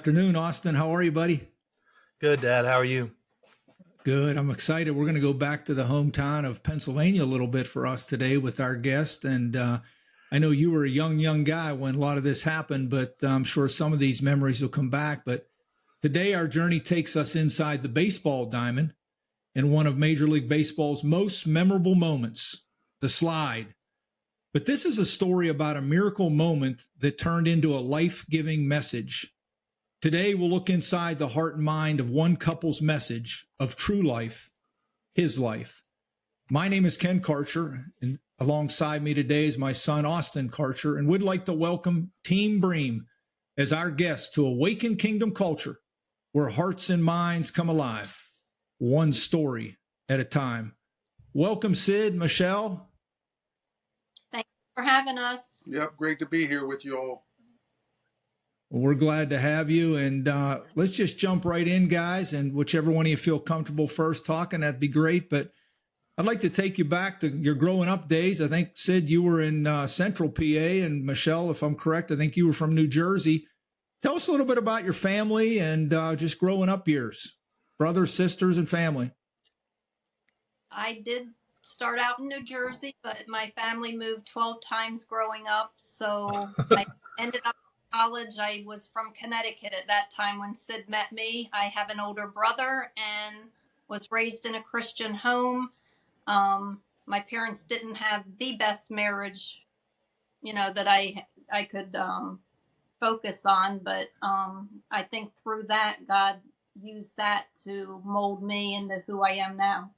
afternoon, Austin. How are you, buddy? Good, Dad. How are you? Good. I'm excited. We're going to go back to the hometown of Pennsylvania a little bit for us today with our guest. And I know you were a young guy when a lot of this happened, but I'm sure some of these memories will come back. But today, our journey takes us inside the baseball diamond in one of Major League Baseball's most memorable moments, the slide. But this is a story about a miracle moment that turned into a life-giving message. Today, we'll look inside the heart and mind of one couple's message of true life, his life. My name is Ken Karcher, and alongside me today is my son, Austin Karcher, and we'd like to welcome Team Bream as our guest to Awaken Kingdom Culture, where hearts and minds come alive, one story at a time. Welcome, Sid, Michelle. Thanks for having us. Yep, great to be here with you all. Well, we're glad to have you, and let's just jump right in, guys, and whichever one of you feel comfortable first talking, that'd be great. But I'd like to take you back to your growing up days. I think, Sid, you were in Central PA, and Michelle, if I'm correct, I think you were from New Jersey. Tell us a little bit about your family and just growing up years, brothers, sisters, and family. I did start out in New Jersey, but my family moved 12 times growing up, so I ended up college. I was from Connecticut at that time when Sid met me. I have an older brother and was raised in a Christian home. My parents didn't have the best marriage, that I could focus on, but I think through that, God used that to mold me into who I am now.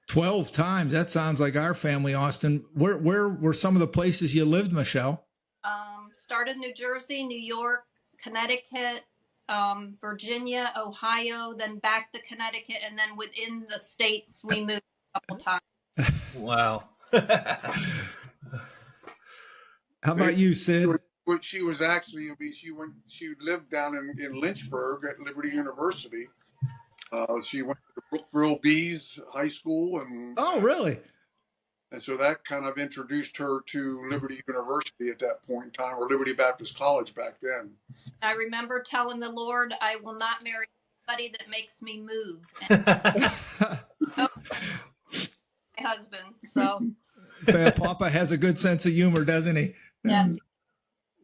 12 times. That sounds like our family, Austin. Where were some of the places you lived, Michelle? Started New Jersey, New York, Connecticut, Virginia, Ohio, then back to Connecticut, and then within the states we moved a couple times. Wow. How about you, Sid? She was actually, she lived down in Lynchburg at Liberty University. She went to the Brookville Bees High School. Oh, really? And so that kind of introduced her to Liberty University at that point in time, or Liberty Baptist College back then. I remember telling the Lord, I will not marry anybody that makes me move. My husband, so. Papa has a good sense of humor, doesn't he? Yes.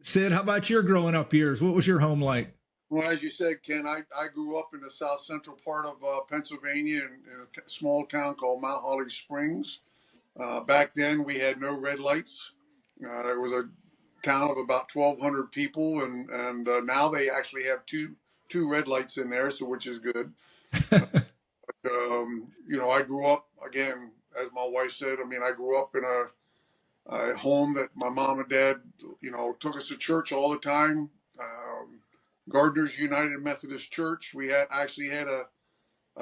Sid, how about your growing up years? What was your home like? Well, as you said, Ken, I grew up in the south central part of Pennsylvania in a small town called Mount Holly Springs. Back then, we had no red lights. There was a town of about 1,200 people, and now they actually have two red lights in there, so which is good. I grew up, again, as my wife said, I grew up in a home that my mom and dad, took us to church all the time. Gardeners United Methodist Church. We actually had a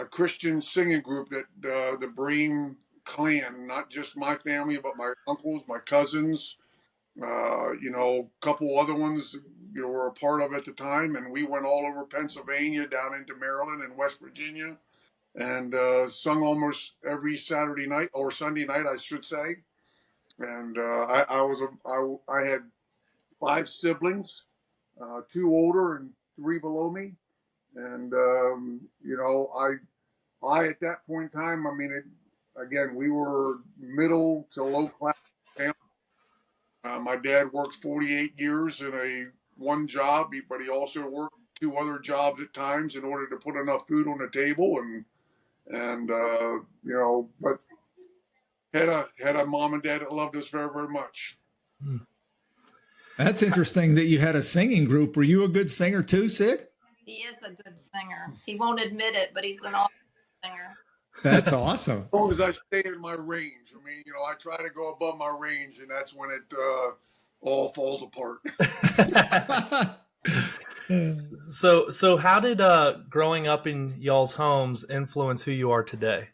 Christian singing group that the Bream clan, not just my family, but my uncles, my cousins, a couple other ones, were a part of at the time. And we went all over Pennsylvania, down into Maryland and West Virginia, and sung almost every Saturday night or Sunday night, I should say. And I had 5 siblings, 2 older and 3 below me. And, I at that point in time, again, we were middle to low class family. My dad worked 48 years in one job, but he also worked 2 other jobs at times in order to put enough food on the table. But had a mom and dad that loved us very, very much. That's interesting that you had a singing group. Were you a good singer too, Sid? He is a good singer. He won't admit it, but he's an awesome singer. That's awesome. As long as I stay in my range. I try to go above my range, and that's when it all falls apart. So how did growing up in y'all's homes influence who you are today?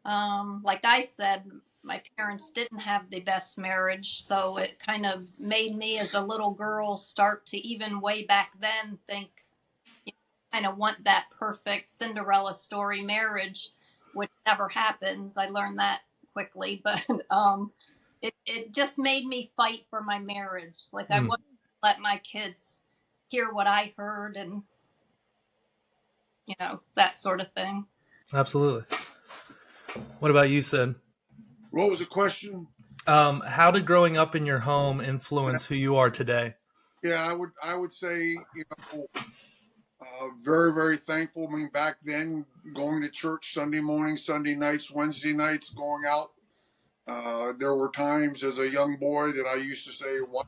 Like I said, my parents didn't have the best marriage, so it kind of made me as a little girl start to, even way back then, think, kind of want that perfect Cinderella story marriage, which never happens. I learned that quickly, but it just made me fight for my marriage. Like I wouldn't let my kids hear what I heard and, that sort of thing. Absolutely. What about you, Sid? What was the question? How did growing up in your home influence who you are today? Yeah, I would say, very, very thankful. I mean, back then, going to church Sunday mornings, Sunday nights, Wednesday nights, going out. There were times as a young boy that I used to say "What?"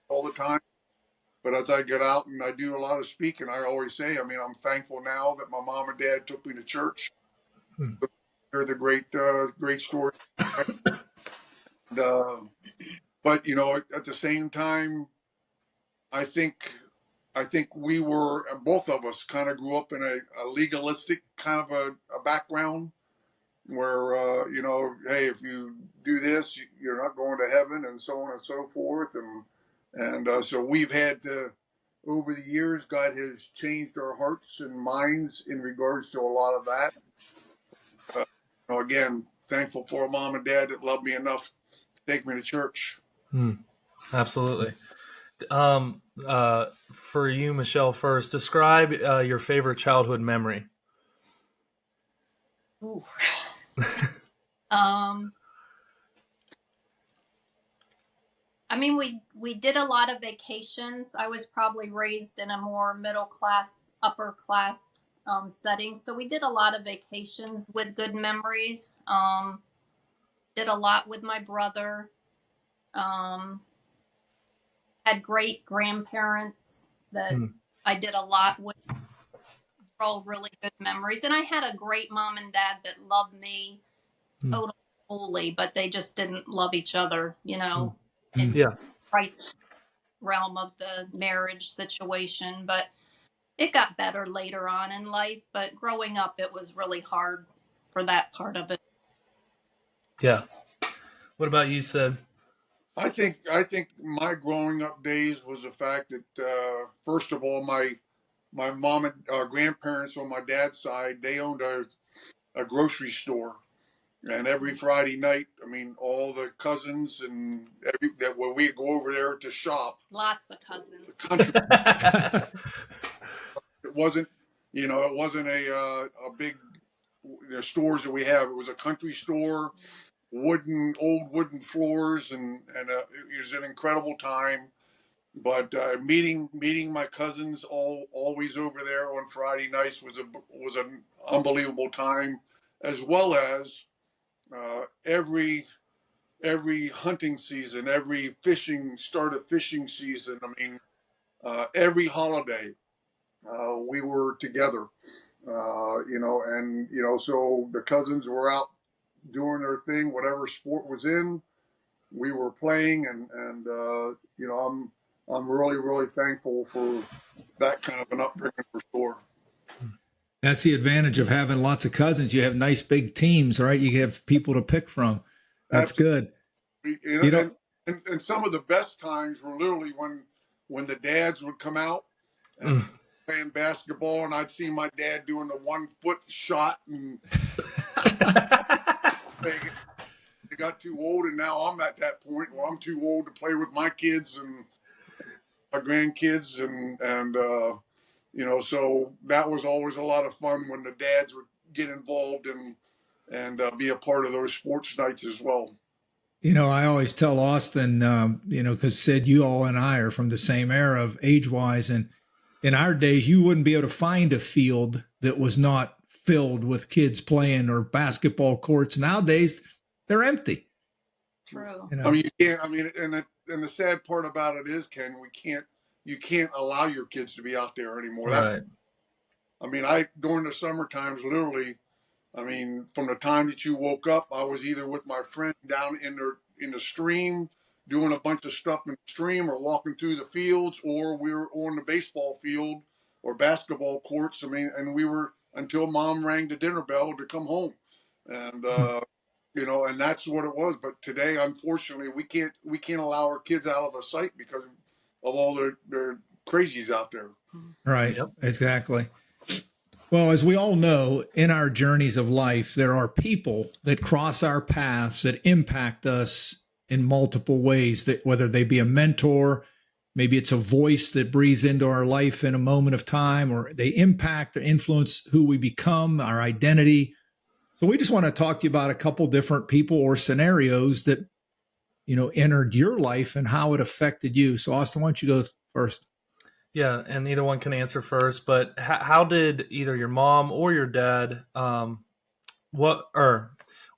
all the time. But as I get out and I do a lot of speaking, I always say, I mean, I'm thankful now that my mom and dad took me to church. They're the great story. And, but at the same time, I think we were, both of us kind of grew up in a legalistic kind of a background where, hey, if you do this, you're not going to heaven, and so on and so forth. And so we've had to, over the years, God has changed our hearts and minds in regards to a lot of that. Again, thankful for a mom and dad that loved me enough to take me to church. Absolutely. For you, Michelle, first, describe your favorite childhood memory. Ooh. I mean, we did a lot of vacations. I was probably raised in a more middle class, upper class setting, so we did a lot of vacations with good memories. Did a lot with my brother. Had great grandparents that I did a lot with. All really good memories, and I had a great mom and dad that loved me totally wholly, but they just didn't love each other, in the right realm of the marriage situation. But it got better later on in life. But growing up, it was really hard for that part of it. Yeah. What about you, Sid? I think my growing up days was the fact that first of all, my mom and grandparents on my dad's side, they owned a grocery store. And every Friday night, I mean, all the cousins and where we'd go over there to shop. Lots of cousins. Country. It wasn't a big stores that we have. It was a country store, old wooden floors, and it was an incredible time. But meeting my cousins always over there on Friday nights was an unbelievable time, as well as every hunting season, every start of fishing season. I mean, every holiday we were together. So the cousins were out doing their thing, whatever sport was in, we were playing, and I'm really, really thankful for that kind of an upbringing for sure. That's the advantage of having lots of cousins. You have nice big teams, right? You have people to pick from. That's Absolutely. Good. And some of the best times were literally when the dads would come out and playing basketball, and I'd see my dad doing the 1 foot shot, and they got too old, and now I'm at that point where I'm too old to play with my kids and my grandkids, and so that was always a lot of fun when the dads would get involved and be a part of those sports nights as well. I always tell Austin, because Sid, you all and I are from the same era of age-wise, and in our days, you wouldn't be able to find a field that was not filled with kids playing, or basketball courts. Nowadays, they're empty. True. I mean, you can't. I mean, and the sad part about it is, Ken, you can't allow your kids to be out there anymore. Right. I mean, during the summer times, literally, I mean, from the time that you woke up, I was either with my friend down in the stream, doing a bunch of stuff in the stream, or walking through the fields, or we were on the baseball field or basketball courts. I mean, and we were until mom rang the dinner bell to come home, and and that's what it was. But today, unfortunately, we can't allow our kids out of the sight because of all their crazies out there. Right. Yep. Exactly. Well, as we all know, in our journeys of life, there are people that cross our paths that impact us in multiple ways, that whether they be a mentor, maybe it's a voice that breathes into our life in a moment of time, or they impact or influence who we become, our identity. So we just want to talk to you about a couple different people or scenarios that, entered your life and how it affected you. So Austin, why don't you go first? Yeah, and either one can answer first. But how did either your mom or your dad, what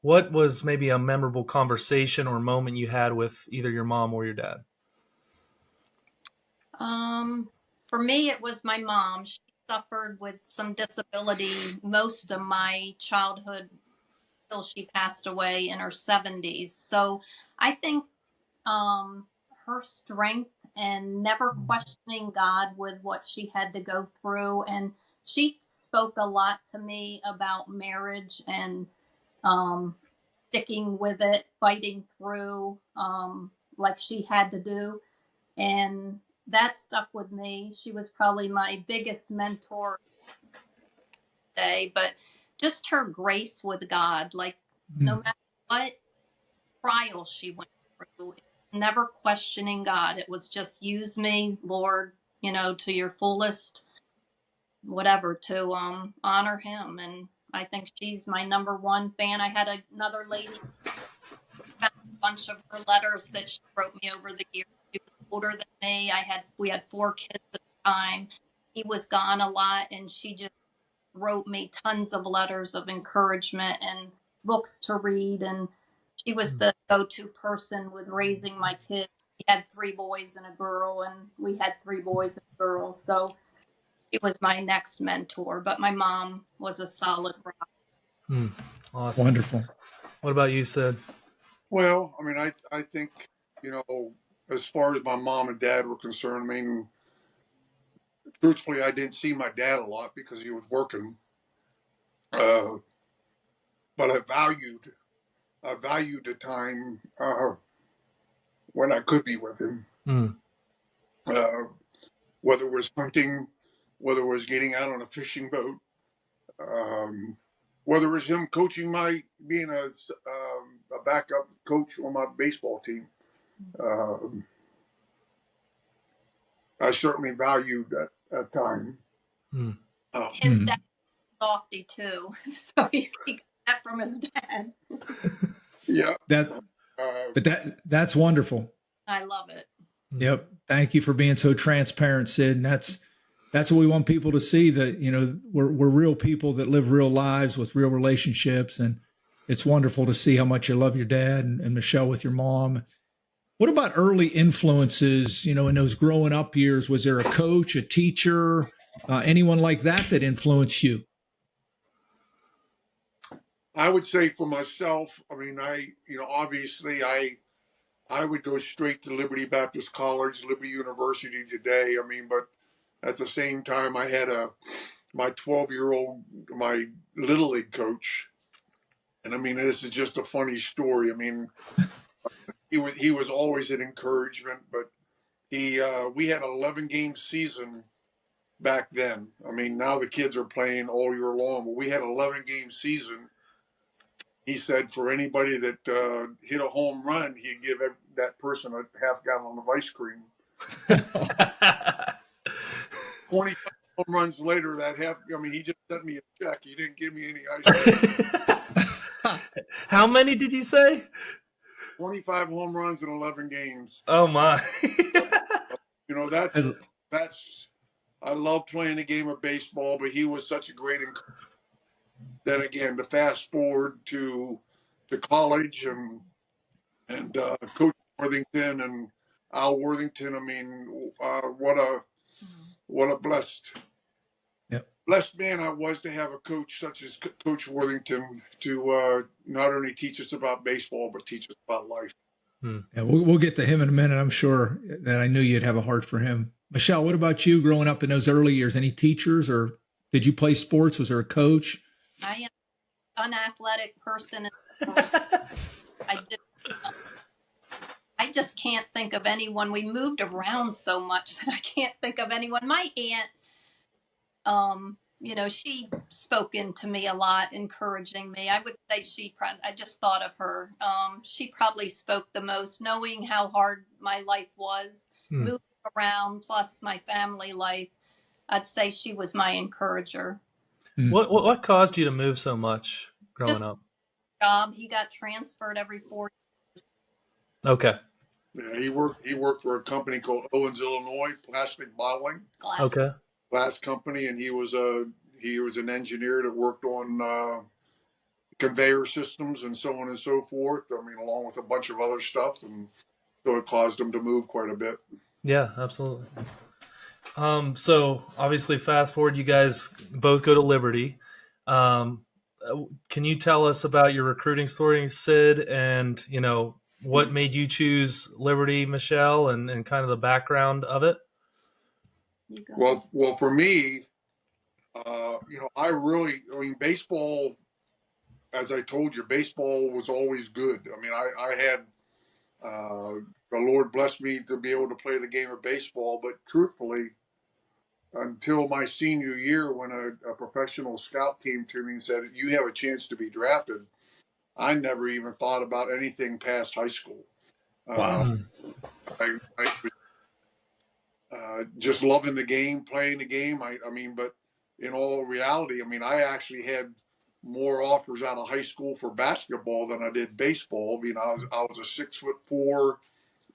was maybe a memorable conversation or moment you had with either your mom or your dad? For me, it was my mom. She suffered with some disability most of my childhood till she passed away in her 70s. So I think her strength and never questioning God with what she had to go through. And she spoke a lot to me about marriage and um, sticking with it, fighting through like she had to do. And that stuck with me. She was probably my biggest mentor today, but just her grace with God, like no matter what trial she went through, never questioning God. It was just use me, Lord, to your fullest, whatever, to honor him. And I think she's my number one fan. I had another lady found a bunch of her letters that she wrote me over the years. She was older than me. We had 4 kids at the time. He was gone a lot, and she just wrote me tons of letters of encouragement and books to read. And she was the go-to person with raising my kids. We had 3 boys and a girl, and we had 3 boys and a girl. So she was my next mentor. But my mom was a solid rock. Awesome. Wonderful. What about you, Sid? Well, I mean, I think, as far as my mom and dad were concerned, I mean, truthfully, I didn't see my dad a lot because he was working. But I valued the time when I could be with him. Whether it was hunting, whether it was getting out on a fishing boat, whether it was him coaching being a backup coach on my baseball team. I certainly valued that time. His dad was softy too, so he got that from his dad. Yeah, That's wonderful. I love it. Yep. Thank you for being so transparent, Sid. And that's what we want people to see, that, we're real people that live real lives with real relationships. And it's wonderful to see how much you love your dad and Michelle with your mom. What about early influences, in those growing up years? Was there a coach, a teacher, anyone like that influenced you? I would say for myself, I mean, obviously I would go straight to Liberty Baptist College, Liberty University today. I mean, but at the same time, I had my 12-year-old, my Little League coach. And I mean, this is just a funny story. I mean, he was always an encouragement, but we had an 11-game season back then. I mean, now the kids are playing all year long, but we had an 11-game season. He said for anybody that hit a home run, he'd give that person a half-gallon of ice cream. 25 home runs later, he just sent me a check. He didn't give me any ice cream. How many did you say? 25 home runs in 11 games. Oh my. That's I love playing a game of baseball, but he was such a great encouragement. Then again, to fast forward to college and Coach Worthington and Al Worthington. I mean, what a blessed man I was to have a coach such as Coach Worthington to not only teach us about baseball but teach us about life. Yeah, we'll get to him in a minute. I'm sure that I knew you'd have a heart for him. Michelle, what about you growing up in those early years? Any teachers, or did you play sports? Was there a coach? I am an unathletic person. I just can't think of anyone. We moved around so much that I can't think of anyone. My aunt, she spoke into me a lot, encouraging me. I would say I just thought of her. She probably spoke the most, knowing how hard my life was, moving around, plus my family life, I'd say she was my encourager. What caused you to move so much growing Just up? job. He got transferred every 4 Okay. Yeah, he worked for a company called Owens, Illinois, plastic bottling glass. Okay. glass company, and he was an engineer that worked on conveyor systems and so on and so forth. I mean, along with a bunch of other stuff, and so it caused him to move quite a bit. Yeah, absolutely. So obviously, fast forward, you guys both go to Liberty. Can you tell us about your recruiting story, Sid, and what made you choose Liberty, Michelle, and kind of the background of it? You go. Well, for me, I mean, baseball. As I told you, baseball was always good. I mean, I had the Lord blessed me to be able to play the game of baseball, but truthfully, until my senior year, when a professional scout came to me and said, "You have a chance to be drafted," I never even thought about anything past high school. Wow. I was just loving the game, playing the game. I mean, but in all reality, I mean, I actually had more offers out of high school for basketball than I did baseball. I mean, I was a 6'4"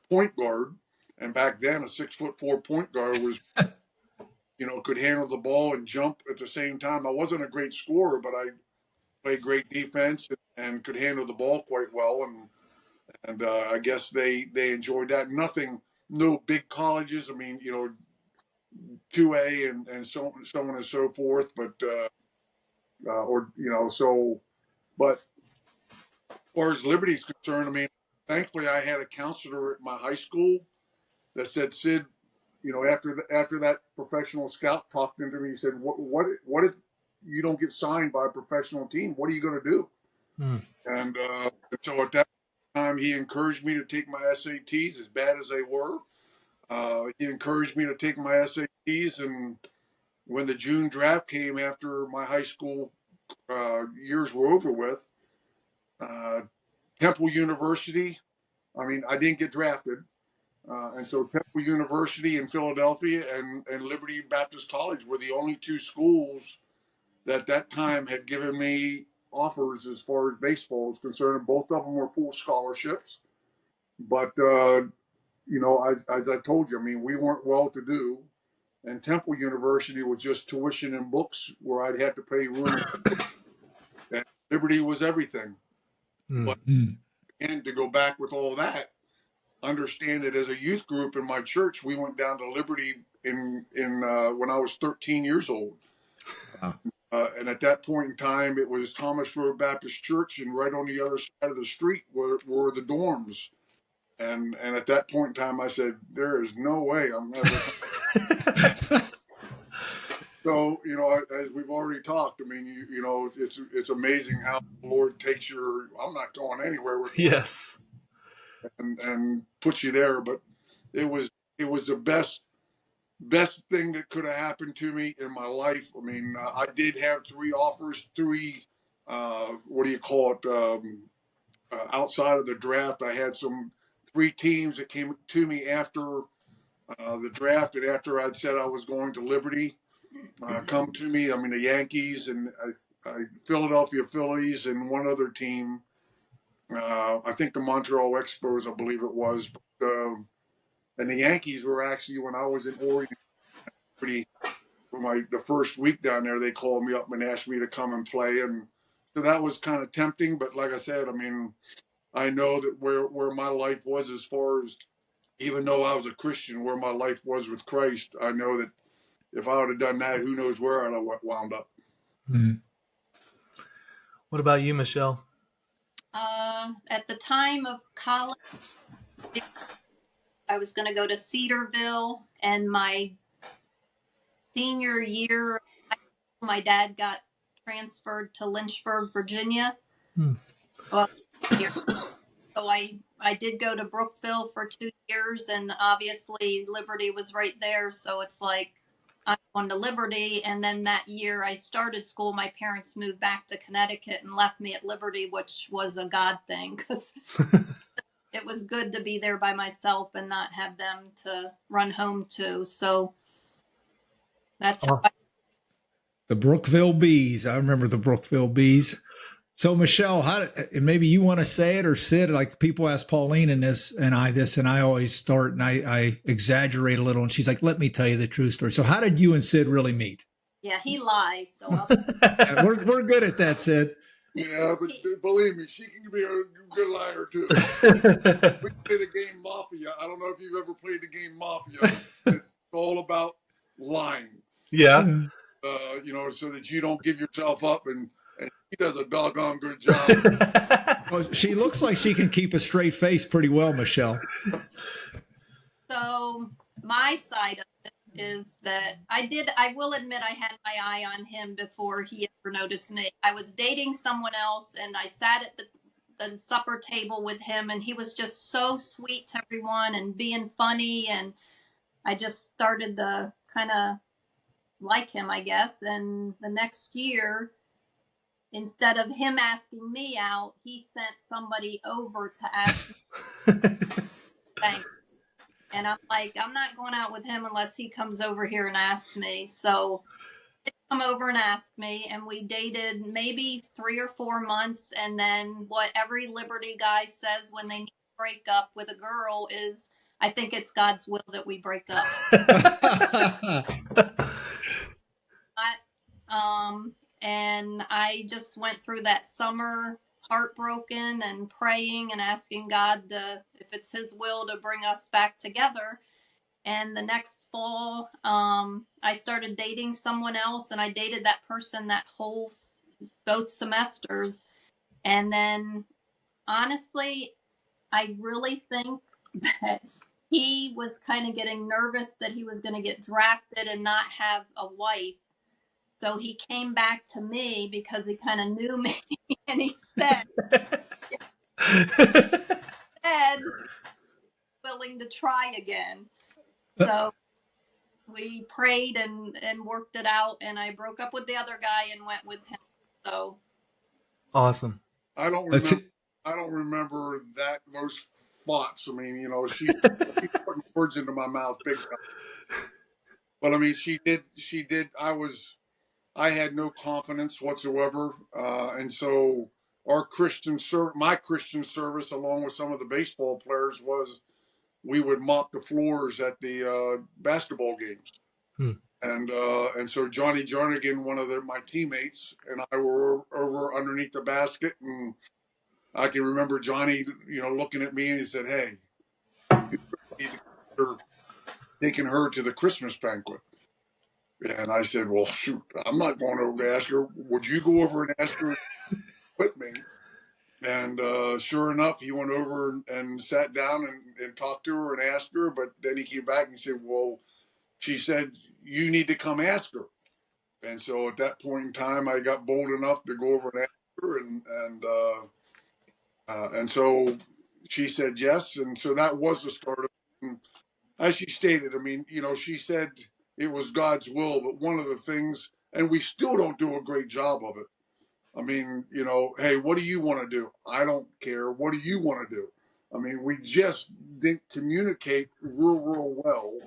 point guard, and back then a 6'4" point guard was, could handle the ball and jump at the same time. I wasn't a great scorer, but I played great defense and could handle the ball quite well. And I guess they enjoyed that. No big colleges. I mean, 2A and so on and so forth. But but as far as Liberty's concerned, I mean, thankfully I had a counselor at my high school that said, "Sid, after that professional scout talked to me, he said, what if you don't get signed by a professional team? What are you going to do?" Hmm. And so at that time, he encouraged me to take my SATs, as bad as they were. He encouraged me to take my SATs, and when the June draft came after my high school years were over with, uh, Temple University. I mean, I didn't get drafted. And so Temple University in Philadelphia and Liberty Baptist College were the only two schools that time had given me offers as far as baseball is concerned. Both of them were full scholarships. But, as I told you, I mean, we weren't well to do. And Temple University was just tuition and books where I'd have to pay room. And Liberty was everything. Hmm. But, and to go back with all that, understand that as a youth group in my church, we went down to Liberty in when I was 13 years old. Wow. And at that point in time, it was Thomas Road Baptist Church, and right on the other side of the street were the dorms. And at that point in time, I said, "There is no way I'm ever." So, as we've already talked, I mean, it's amazing how the Lord takes I'm not going anywhere with Yes. and puts you there. But it was the best thing that could have happened to me in my life. I mean, I did have three offers, what do you call it? Outside of the draft, I had three teams that came to me after the draft and after I'd said I was going to Liberty. Come to me. I mean, the Yankees and Philadelphia Phillies and one other team. I think the Montreal Expos, I believe it was. But, and the Yankees were actually, when I was in Oregon, for the first week down there, they called me up and asked me to come and play, and so that was kind of tempting. But like I said, I mean, I know that where my life was, as far as, even though I was a Christian, where my life was with Christ, I know that if I would have done that, who knows where I'd have wound up. Mm. What about you, Michelle? At the time of college, I was going to go to Cedarville, and my senior year, my dad got transferred to Lynchburg, Virginia. Well, so I did go to Brookville for 2 years, and obviously Liberty was right there. So it's like, I'm going to Liberty. And then that year I started school, my parents moved back to Connecticut and left me at Liberty, which was a God thing, because it was good to be there by myself and not have them to run home to. So that's how Oh, The Brookville Bees. I remember the Brookville Bees. So Michelle, and maybe you want to say it or Sid, like people ask Pauline and I always start and I exaggerate a little. And she's like, let me tell you the true story. So how did you and Sid really meet? yeah, he lies. So I'll Yeah, we're good at that, Sid. Yeah, but believe me, she can be a good liar too. We play the game Mafia. I don't know if you've ever played the game Mafia. It's all about lying. yeah. So that you don't give yourself up, and she does a doggone good job. Well, she looks like she can keep a straight face pretty well, Michelle. So my side of it is that I will admit I had my eye on him before he ever noticed me. I was dating someone else and I sat at the supper table with him and he was just so sweet to everyone and being funny, and I just started to kind of like him, I guess. And the next year, instead of him asking me out, he sent somebody over to ask me. And I'm like, I'm not going out with him unless he comes over here and asks me. So he come over and asked me, and we dated maybe 3 or 4 months. And then what every Liberty guy says when they need to break up with a girl is, I think it's God's will that we break up. And I just went through that summer heartbroken and praying and asking God if it's his will to bring us back together. And the next fall, I started dating someone else, and I dated that person both semesters. And then, honestly, I really think that he was kind of getting nervous that he was going to get drafted and not have a wife. So he came back to me because he kind of knew me, and he said, willing to try again. So we prayed and worked it out, and I broke up with the other guy and went with him. So Awesome. I don't remember those thoughts. I mean, she's putting words into my mouth big time. But I mean, she did. I had no confidence whatsoever, and so my Christian service, along with some of the baseball players, was we would mop the floors at the basketball games. And so Johnny Jernigan, one of my teammates, and I were over underneath the basket, and I can remember Johnny, looking at me and he said, "Hey, you need to consider taking her to the Christmas banquet." And I said, "Well, shoot, I'm not going over to ask her. Would you go over and ask her with me?" And sure enough, he went over and sat down and talked to her and asked her. But then he came back and said, "Well," she said, "you need to come ask her." And so at that point in time, I got bold enough to go over and ask her, and so she said yes, and so that was the start of it. And as she stated, I mean, she said it was God's will, but one of the things, and we still don't do a great job of it. I mean, hey, what do you want to do? I don't care. What do you want to do? I mean, we just didn't communicate real well.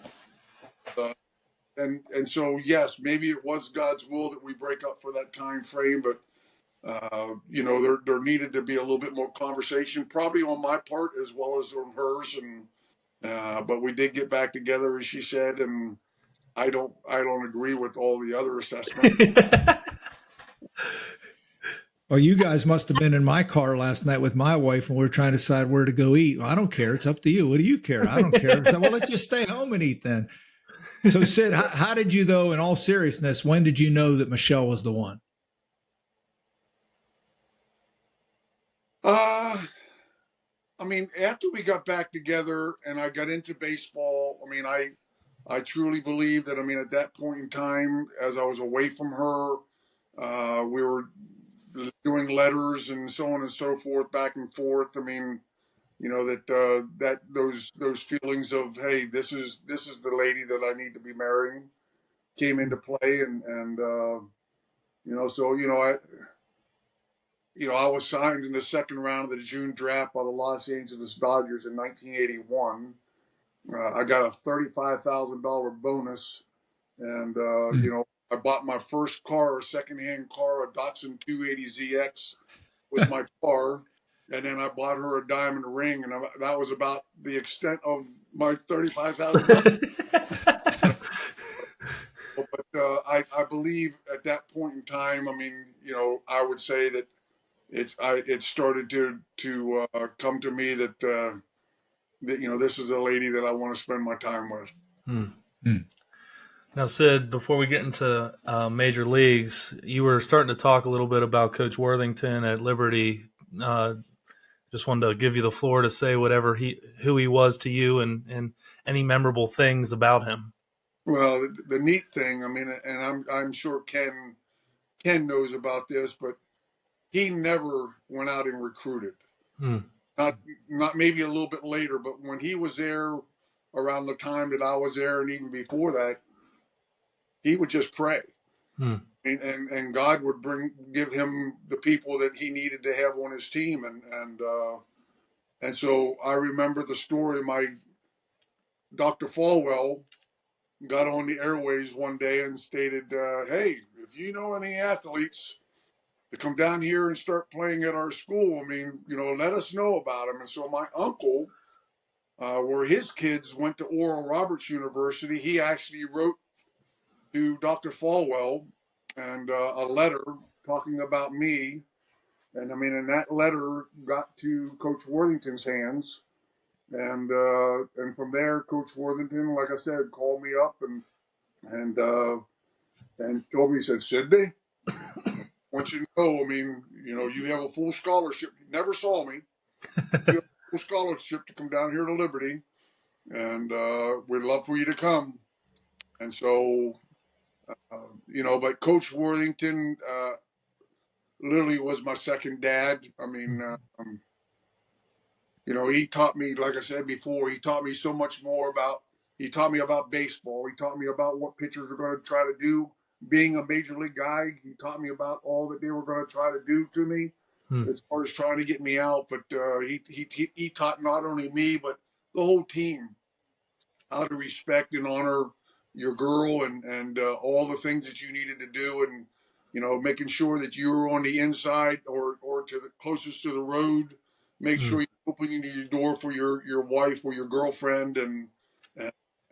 And so, yes, maybe it was God's will that we break up for that time frame, but there needed to be a little bit more conversation, probably on my part as well as on hers. And but we did get back together, as she said, and I don't agree with all the other assessments. Well, you guys must have been in my car last night with my wife, and we are trying to decide where to go eat. Well, I don't care. It's up to you. What do you care? I don't care. So, well, let's just stay home and eat then. So, Sid, how did you, though, in all seriousness, when did you know that Michelle was the one? I mean, after we got back together and I got into baseball, I mean, I truly believe that, I mean, at that point in time, as I was away from her, we were doing letters and so on and so forth, back and forth. I mean, that those feelings of, hey, this is the lady that I need to be marrying came into play, and so I was signed in the second round of the June draft by the Los Angeles Dodgers in 1981. I got a $35,000 bonus, and I bought my first car, a secondhand car, a Datsun 280ZX, was my car, and then I bought her a diamond ring, and that was about the extent of my $35,000. But I believe at that point in time, I mean, I would say that it started to come to me that this is a lady that I want to spend my time with. Now, Sid, before we get into major leagues, you were starting to talk a little bit about Coach Worthington at Liberty. Just wanted to give you the floor to say who he was to you, and any memorable things about him. Well, the neat thing, I mean, and I'm sure Ken knows about this, but he never went out and recruited. Not maybe a little bit later, but when he was there around the time that I was there, and even before that, he would just pray, and God would give him the people that he needed to have on his team, and so I remember the story. My Dr. Falwell got on the airways one day and stated, "Hey, if you know any athletes to come down here and start playing at our school, I mean, let us know about them." And so my uncle, where his kids went to Oral Roberts University, he actually wrote to Dr. Falwell and a letter talking about me. And I mean, and that letter got to Coach Worthington's hands. And from there, Coach Worthington, like I said, called me up and told me, he said, "Sidney, I want you to know, I mean, you have a full scholarship. You never saw me. You have a full scholarship to come down here to Liberty, and we'd love for you to come." And so, but Coach Worthington literally was my second dad. I mean, he taught me, like I said before, he taught me so much more he taught me about baseball. He taught me about what pitchers are going to try to do. Being a major league guy, he taught me about all that they were going to try to do to me as far as trying to get me out. But he taught not only me, but the whole team how to respect and honor your girl and all the things that you needed to do, and making sure that you were on the inside or to the closest to the road. Make sure you open your door for your wife or your girlfriend, and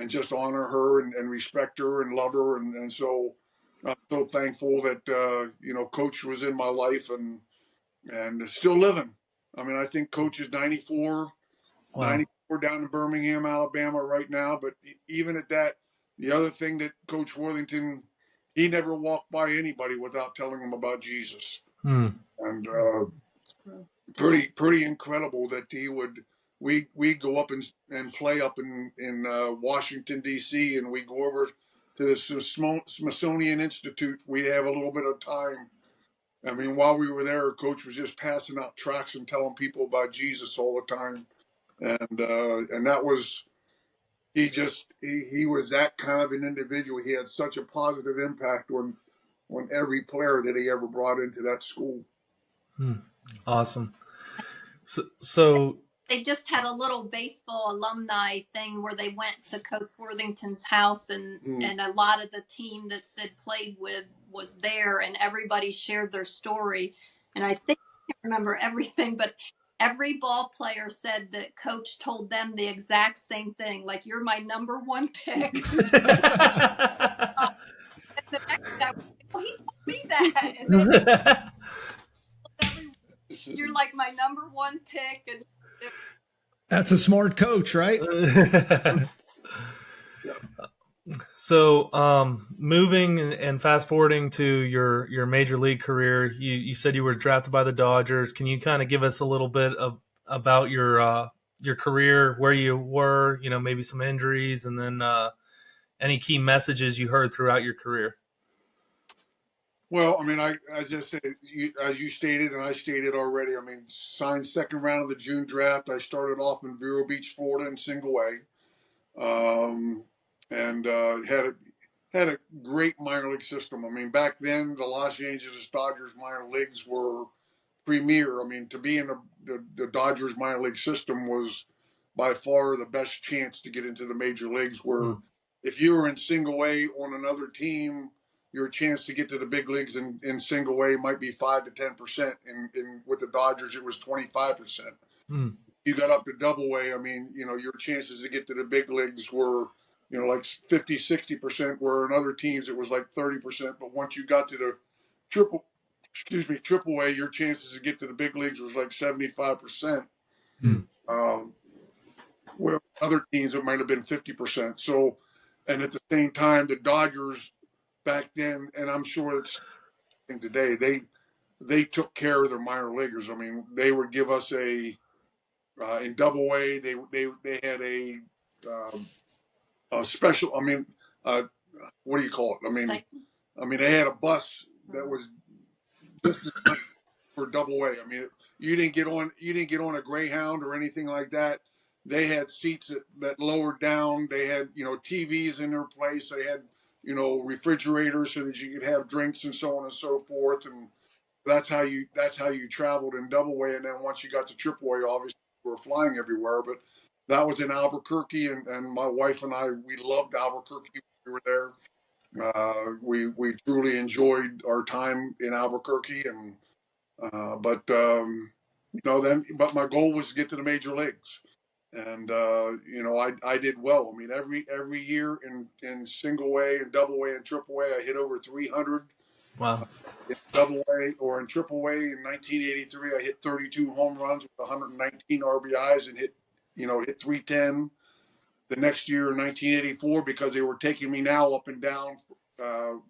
just honor her and respect her and love her. And so I'm so thankful that Coach was in my life and still living. I mean, I think Coach is 94. Wow. 94 down in Birmingham, Alabama right now. But even at that, the other thing that Coach Worthington, he never walked by anybody without telling them about Jesus. And pretty incredible that he would. We go up and play up in Washington D.C. and we go over to the Smithsonian Institute. We have a little bit of time. I mean, while we were there, Coach was just passing out tracts and telling people about Jesus all the time. And that was he was that kind of an individual. He had such a positive impact on every player that he ever brought into that school. Awesome. So they just had a little baseball alumni thing where they went to Coach Worthington's house, and a lot of the team that Sid played with was there, and everybody shared their story. And I think I can't remember everything, but every ball player said that Coach told them the exact same thing, like, "You're my number one pick." And the next guy was like, "Well, he told me that." And then "You're like my number one pick." And that's a smart coach, right? So, moving and fast forwarding to your major league career, you said you were drafted by the Dodgers. Can you kind of give us a little bit about your career, where you were, maybe some injuries, and then any key messages you heard throughout your career? Well, I mean, as I said, as you stated, and I stated already, I mean, signed second round of the June draft. I started off in Vero Beach, Florida, in single A, and had a great minor league system. I mean, back then, the Los Angeles Dodgers minor leagues were premier. I mean, to be in the Dodgers minor league system was by far the best chance to get into the major leagues. Where if you were in single A on another team, your chance to get to the big leagues in single A might be 5 to 10%. In with the Dodgers, it was 25%. Mm. You got up to double A, I mean, your chances to get to the big leagues were, like 50, 60%, where in other teams it was like 30%. But once you got to the triple A, your chances to get to the big leagues was like 75%. Mm. Where other teams it might have been 50%. So, and at the same time, the Dodgers back then, and I'm sure it's today, they took care of their minor leaguers. I mean, they would give us in double A, they had a special. I mean, what do you call it? I mean, they had a bus that was just designed for double A. I mean, you didn't get on a Greyhound or anything like that. They had seats that lowered down. They had TVs in their place. They had refrigerators so that you could have drinks and so on and so forth. And that's how you traveled in double A. And then once you got to triple A, obviously we were flying everywhere. But that was in Albuquerque, and my wife and I, we loved Albuquerque when we were there. We truly enjoyed our time in Albuquerque, and but my goal was to get to the major leagues, and I did well. I mean, every year in single A and double A and triple A, I hit over 300. Wow. In double A or in triple A in 1983, I hit 32 home runs with 119 RBIs and hit 310. The next year in 1984, because they were taking me now up and down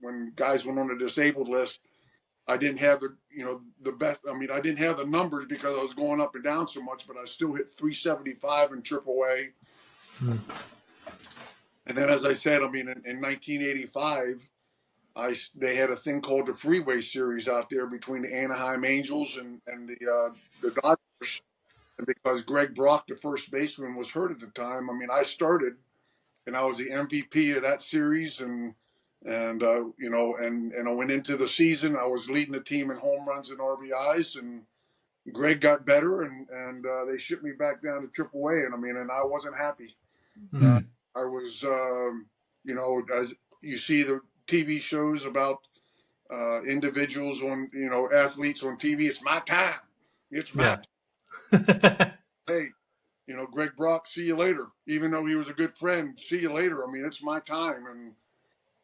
when guys went on the disabled list, I didn't have the best. I mean, I didn't have the numbers because I was going up and down so much, but I still hit 375 in triple A. And then, as I said, I mean, in 1985, they had a thing called the Freeway Series out there between the Anaheim Angels and the Dodgers. And because Greg Brock, the first baseman, was hurt at the time, I mean, I started, and I was the MVP of that series, and I went into the season. I was leading the team in home runs and RBIs, and Greg got better, and they shipped me back down to Triple A, and I wasn't happy. I was, as you see the TV shows about individuals on, athletes on TV. It's my time. It's my time. Hey, Greg Brock, see you later. Even though he was a good friend, see you later. I mean, it's my time.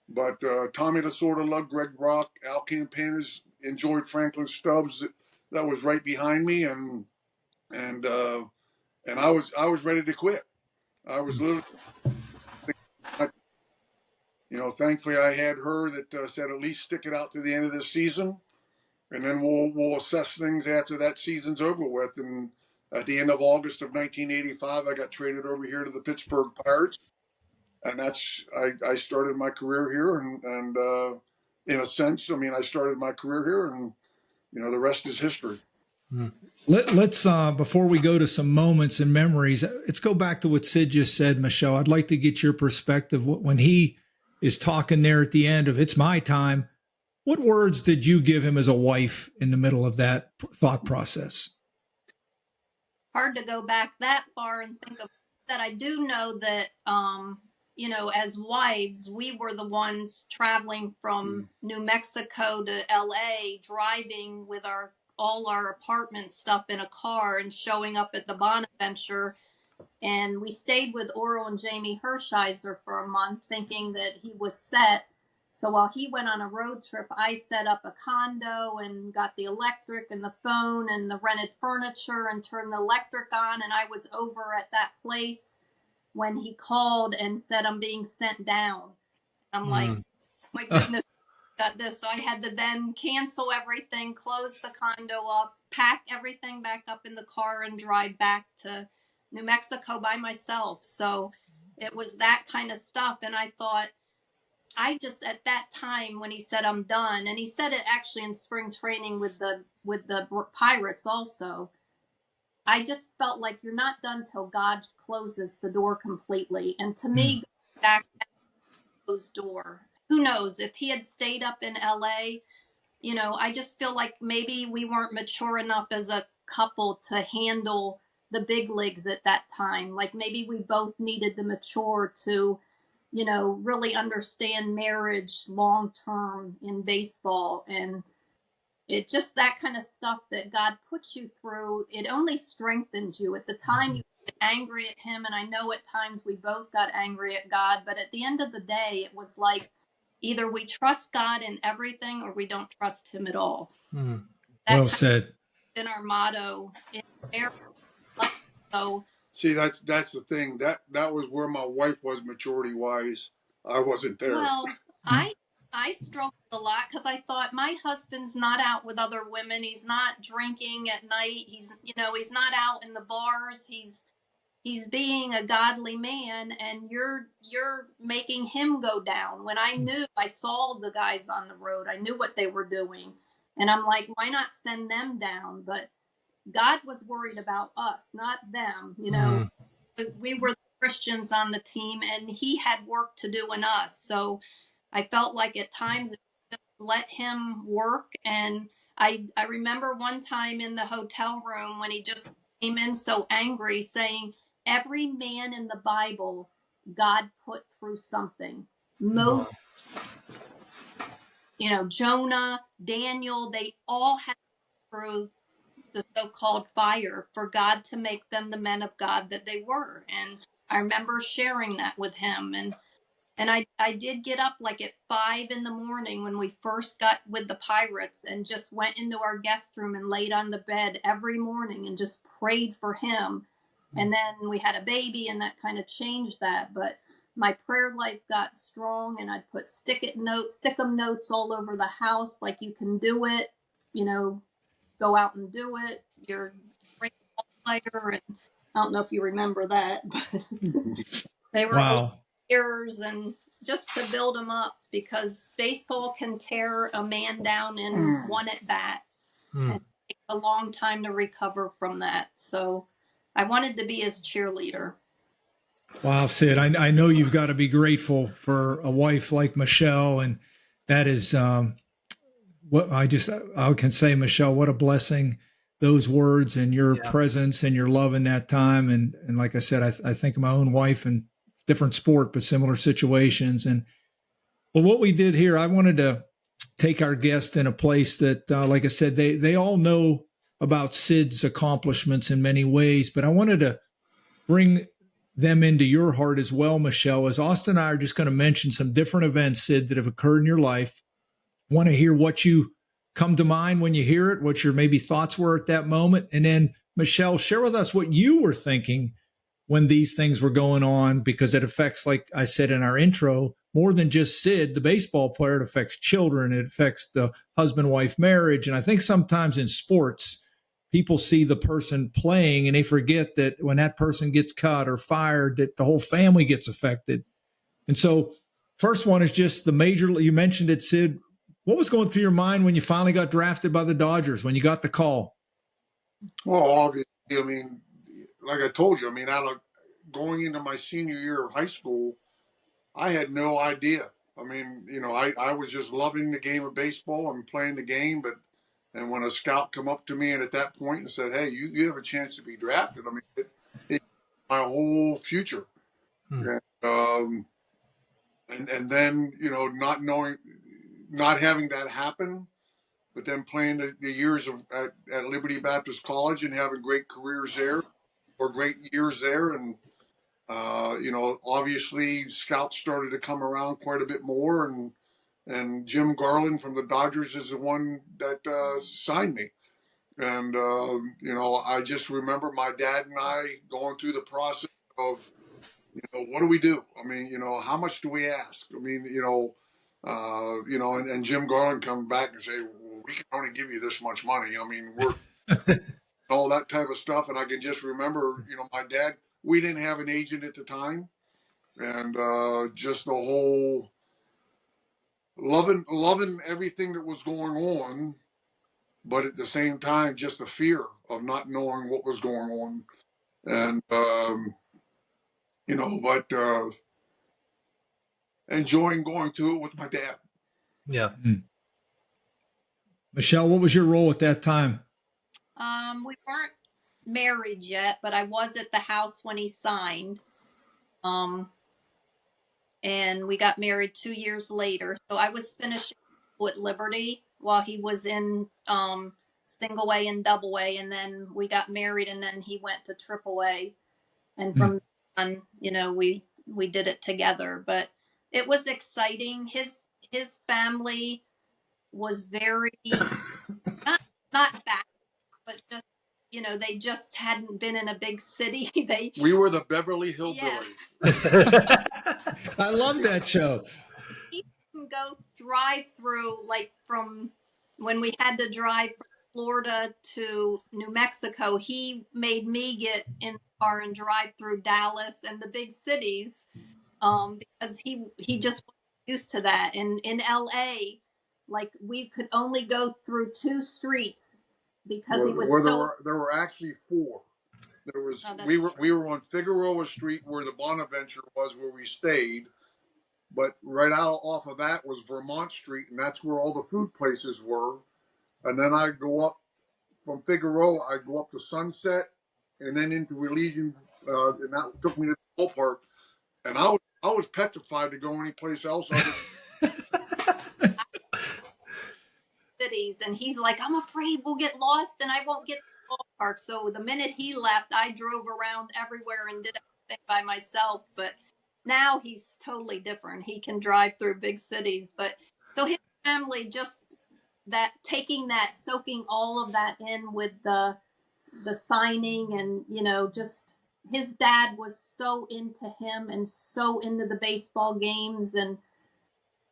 But Tommy Lasorda loved Greg Brock. Al Campanas enjoyed Franklin Stubbs. That was right behind me, and I was ready to quit. I was literally, thankfully I had her that said at least stick it out to the end of this season, and then we'll assess things after that season's over with. And at the end of August of 1985, I got traded over here to the Pittsburgh Pirates, and I started my career here. And in a sense, I mean, I started my career here, and the rest is history. Let's before we go to some moments and memories, let's go back to what Sid just said, Michelle. I'd like to get your perspective when he is talking there at the end of "It's my time." What words did you give him as a wife in the middle of that thought process? Hard to go back that far and think of that. I do know that, as wives, we were the ones traveling from New Mexico to LA, driving with all our apartment stuff in a car and showing up at the Bonaventure. And we stayed with Oral and Jamie Hershiser for a month, thinking that he was set. So while he went on a road trip, I set up a condo and got the electric and the phone and the rented furniture and turned the electric on. And I was over at that place when he called and said, "I'm being sent down." I'm like, my goodness, got this. So I had to then cancel everything, close the condo up, pack everything back up in the car, and drive back to New Mexico by myself. So it was that kind of stuff. And I thought, at that time when he said I'm done, and he said it actually in spring training with the Pirates also, I just felt like you're not done till God closes the door completely. And to me, back that closed door, who knows if he had stayed up in LA, you know, I just feel like maybe we weren't mature enough as a couple to handle the big leagues at that time. Like maybe we both needed to mature to, you know, really understand marriage long term in baseball. And it just that kind of stuff that God puts you through, it only strengthens you. At the time, you get angry at Him. And I know at times we both got angry at God. But at the end of the day, it was like either we trust God in everything or we don't trust Him at all. Mm. That Well kind of said. been our motto in marriage. So See, that's the thing. That was where my wife was maturity wise. I wasn't there. well, I struggled a lot because I thought my husband's not out with other women. He's not drinking at night. He's, you know, he's not out in the bars. He's being a godly man, and you're making him go down. When I knew, I saw the guys on the road. I knew what they were doing, and I'm like, why not send them down? But God was worried about us, not them. You know, we were the Christians on the team, and He had work to do in us. So I felt like at times just let Him work. And I remember one time in the hotel room when He just came in so angry, saying, "Every man in the Bible, God put through something. Moses, you know, Jonah, Daniel, they all had through the so-called fire for God to make them the men of God that they were." And I remember sharing that with him. And I did get up like at 5 a.m. when we first got with the Pirates and just went into our guest room and laid on the bed every morning and just prayed for him. And then we had a baby and that kind of changed that. But my prayer life got strong, and I'd put stick-em notes all over the house, like, you can do it, you know, go out and do it. You're a great ball player. And I don't know if you remember that, but they were Wow. years, and just to build them up, because baseball can tear a man down in one at bat, and it takes a long time to recover from that. So I wanted to be his cheerleader. Wow, Sid, I know you've got to be grateful for a wife like Michelle, and that is what I can say, Michelle, what a blessing those words and your presence and your love in that time. And like I said, I think of my own wife in different sport, but similar situations. And well, what we did here, I wanted to take our guest in a place that, like I said, they all know about Sid's accomplishments in many ways, but I wanted to bring them into your heart as well, Michelle, as Austin and I are just going to mention some different events, Sid, that have occurred in your life. Want to hear what you come to mind when you hear it, what your maybe thoughts were at that moment. And then, Michelle, share with us what you were thinking when these things were going on, because it affects, like I said in our intro, more than just Sid, the baseball player. It affects children. It affects the husband-wife marriage. And I think sometimes in sports, people see the person playing and they forget that when that person gets cut or fired, that the whole family gets affected. And so first one is just the major, you mentioned it, Sid. What was going through your mind when you finally got drafted by the Dodgers, when you got the call? Well, obviously, I mean, like I told you, I mean, going into my senior year of high school, I had no idea. I mean, you know, I was just loving the game of baseball and playing the game, and when a scout come up to me and at that point and said, "Hey, you have a chance to be drafted," I mean, it my whole future. And, and then, you know, not having that happen, but then playing the years at Liberty Baptist College and having great careers there, or great years there. And, you know, obviously scouts started to come around quite a bit more. And Jim Garland from the Dodgers is the one that signed me. And, you know, I just remember my dad and I going through the process of, you know, what do we do? I mean, you know, how much do we ask? I mean, you know, and Jim Garland come back and say, well, we can only give you this much money. I mean, we're all that type of stuff. And I can just remember, you know, my dad, we didn't have an agent at the time, and just the whole loving everything that was going on, but at the same time, just the fear of not knowing what was going on. And, you know, but enjoying going through it with my dad. Yeah. Michelle, what was your role at that time? We weren't married yet, but I was at the house when he signed. Um, and we got married 2 years later. So I was finishing at Liberty while he was in single A and double A, and then we got married, and then he went to triple A, and Hmm. from on, we did it together. But it was exciting. His family was very not not back, but just they just hadn't been in a big city. We were the Beverly Yeah, Hillbillies. I love that show. he can go drive through, like, from when we had to drive from Florida to New Mexico. He made me get in the car and drive through Dallas and the big cities, because he just wasn't used to that. And in LA, like, we could only go through two streets because he was Where so. there were actually four. There was Oh, that's true. we were on Figueroa Street where the Bonaventure was, where we stayed. But right out off of that was Vermont Street, and that's where all the food places were. And then I go up from Figueroa, I go up to Sunset, and then into Elysian, and that took me to the ballpark. And I was petrified to go anyplace else other. Cities, and he's like, I'm afraid we'll get lost and I won't get to the ballpark. So the minute he left, I drove around everywhere and did everything by myself. But now he's totally different. He can drive through big cities. But so his family, just that, taking that, soaking all of that in with the signing, and just his dad was so into him and so into the baseball games, and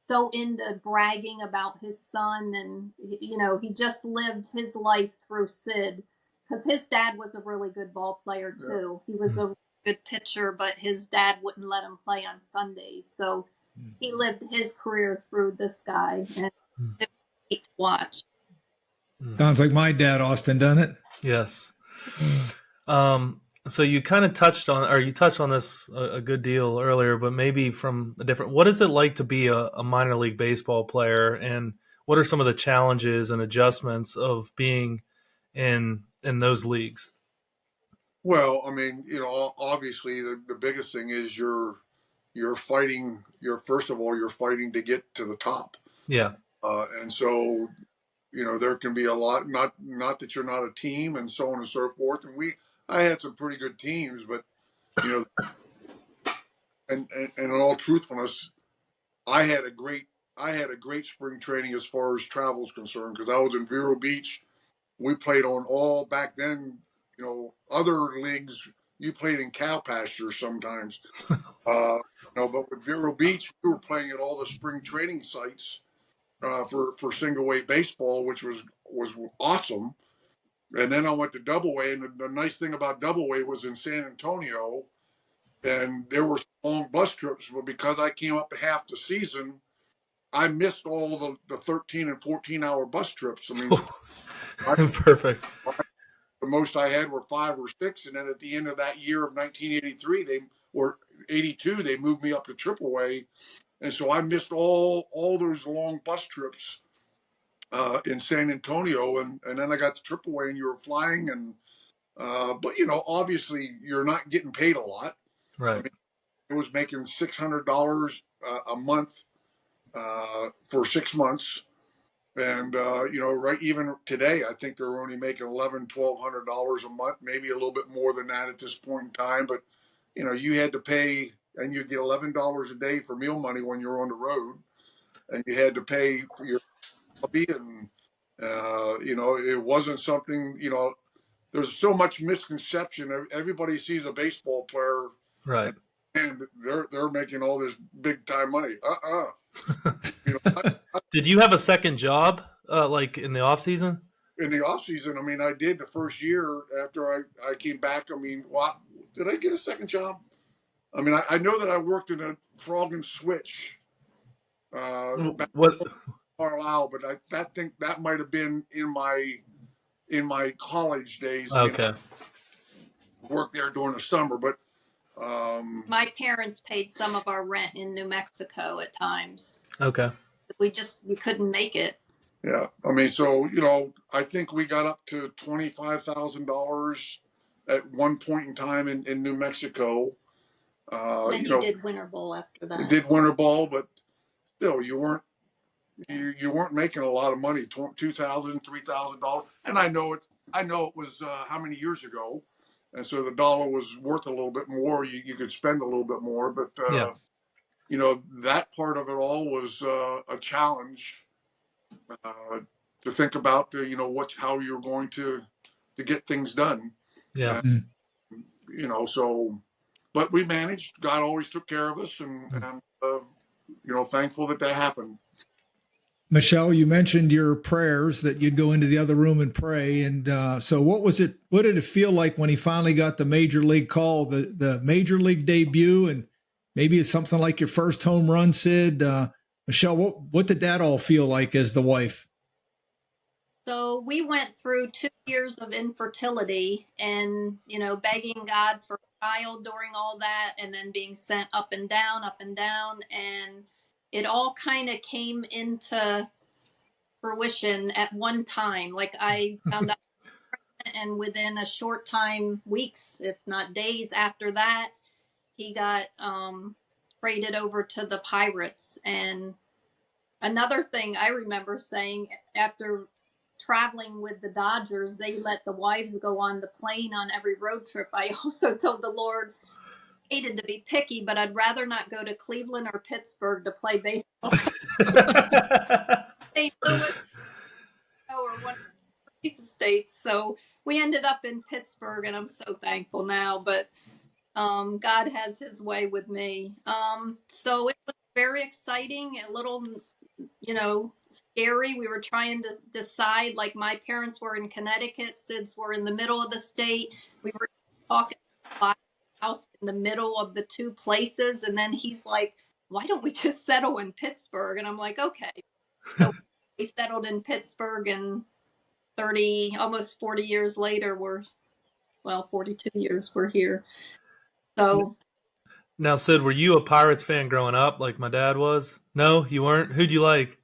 so into bragging about his son. And he just lived his life through Sid, because his dad was a really good ball player too. He was a good pitcher, but his dad wouldn't let him play on Sundays, so he lived his career through this guy, and it was great to watch. Sounds like my dad, Austin, doesn't it? Yes. So you kind of touched on, or you touched on this a good deal earlier, but maybe from a different. What is it like to be a minor league baseball player, and what are some of the challenges and adjustments of being in those leagues? Well, I mean, obviously the biggest thing is you're fighting. You're first of all you're fighting to get to the top, Yeah. and so there can be a lot. Not that you're not a team, and so on and so forth. And I had some pretty good teams, but you know, and in all truthfulness, I had a great spring training as far as travel is concerned, because I was in Vero Beach. We played on all back then. Other leagues you played in cow pastures sometimes. But with Vero Beach, we were playing at all the spring training sites for single A baseball, which was awesome. And then I went to double A, and the nice thing about double A was in San Antonio, and there were long bus trips, but because I came up half the season, I missed all the 13 and 14-hour bus trips. I mean, Perfect. the most I had were 5 or 6, and then at the end of that year of 1983, or 82, they moved me up to AAA, and so I missed all those long bus trips in San Antonio, and then I got to AAA, and you were flying, and but obviously you're not getting paid a lot. I Right. mean, I was making $600 a month for 6 months. And right, even today, I think they're only making $1,100-$1,200 a month, maybe a little bit more than that at this point in time. But you had to pay, and you get $11 a day for meal money when you're on the road, and you had to pay for your hobby, and it wasn't something. There's so much misconception. Everybody sees a baseball player, Right. and they're making all this big time money. Did you have a second job, like in the off season? In the off season, I mean, I did the first year after I came back. I mean, did I get a second job? I mean, I know that I worked in a frog and switch back What? in Carlisle, but I think that might have been in my college days. I mean, Okay. I worked there during the summer, but My parents paid some of our rent in New Mexico at times. Okay. We couldn't make it. Yeah. I mean, so, you know, I think we got up to $25,000 at one point in time in New Mexico. Then You you know, did Winter Bowl after that. did winter ball, but still, you weren't making a lot of money, $2,000, $3,000. And I know it was how many years ago, and so the dollar was worth a little bit more. You could spend a little bit more, but Yeah. you know, that part of it all was a challenge uh, to think about. You know, how you're going to get things done. Yeah. Mm. You know, so but we managed. God always took care of us, and you know, thankful that happened. Michelle, you mentioned your prayers that you'd go into the other room and pray. And so what was it? What did it feel like when he finally got the major league call, the major league debut? And maybe it's something like your first home run, Sid. Michelle, what did that all feel like as the wife? So we went through 2 years of infertility and, begging God for a child during all that, and then being sent up and down, up and down. And it all kind of came into fruition at one time. Like, I found out, and within a short time, weeks, if not days after that, he got traded over to the Pirates. And another thing I remember saying, after traveling with the Dodgers, they let the wives go on the plane on every road trip. I also told the Lord, I hated to be picky, but I'd rather not go to Cleveland or Pittsburgh to play baseball. St. Louis or one of these states. So we ended up in Pittsburgh, and I'm so thankful now. But God has his way with me. So it was very exciting, a little, scary. We were trying to decide, like, my parents were in Connecticut, Sid's were in the middle of the state. We were talking about a house in the middle of the two places. And then he's like, why don't we just settle in Pittsburgh? And I'm like, okay. So we settled in Pittsburgh, and 30, almost 40 years later, 42 years, we're here. So Now, Sid, were you a Pirates fan growing up like my dad was? No, you weren't? Who'd you like?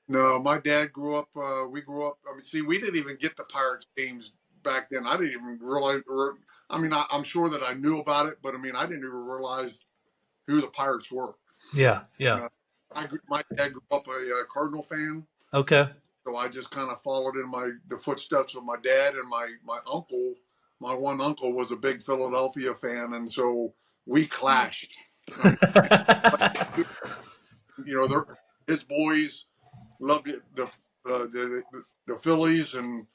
No, my dad grew up. We grew up. I mean, see, we didn't even get the Pirates games back then. I didn't even realize. I mean, I'm sure that I knew about it, but I mean, I didn't even realize who the Pirates were. Yeah, yeah. My dad grew up a Cardinal fan, Okay. so I just kind of followed in the footsteps of my dad, and my uncle. My one uncle was a big Philadelphia fan, and so we clashed. You know, his boys loved it, the Phillies, and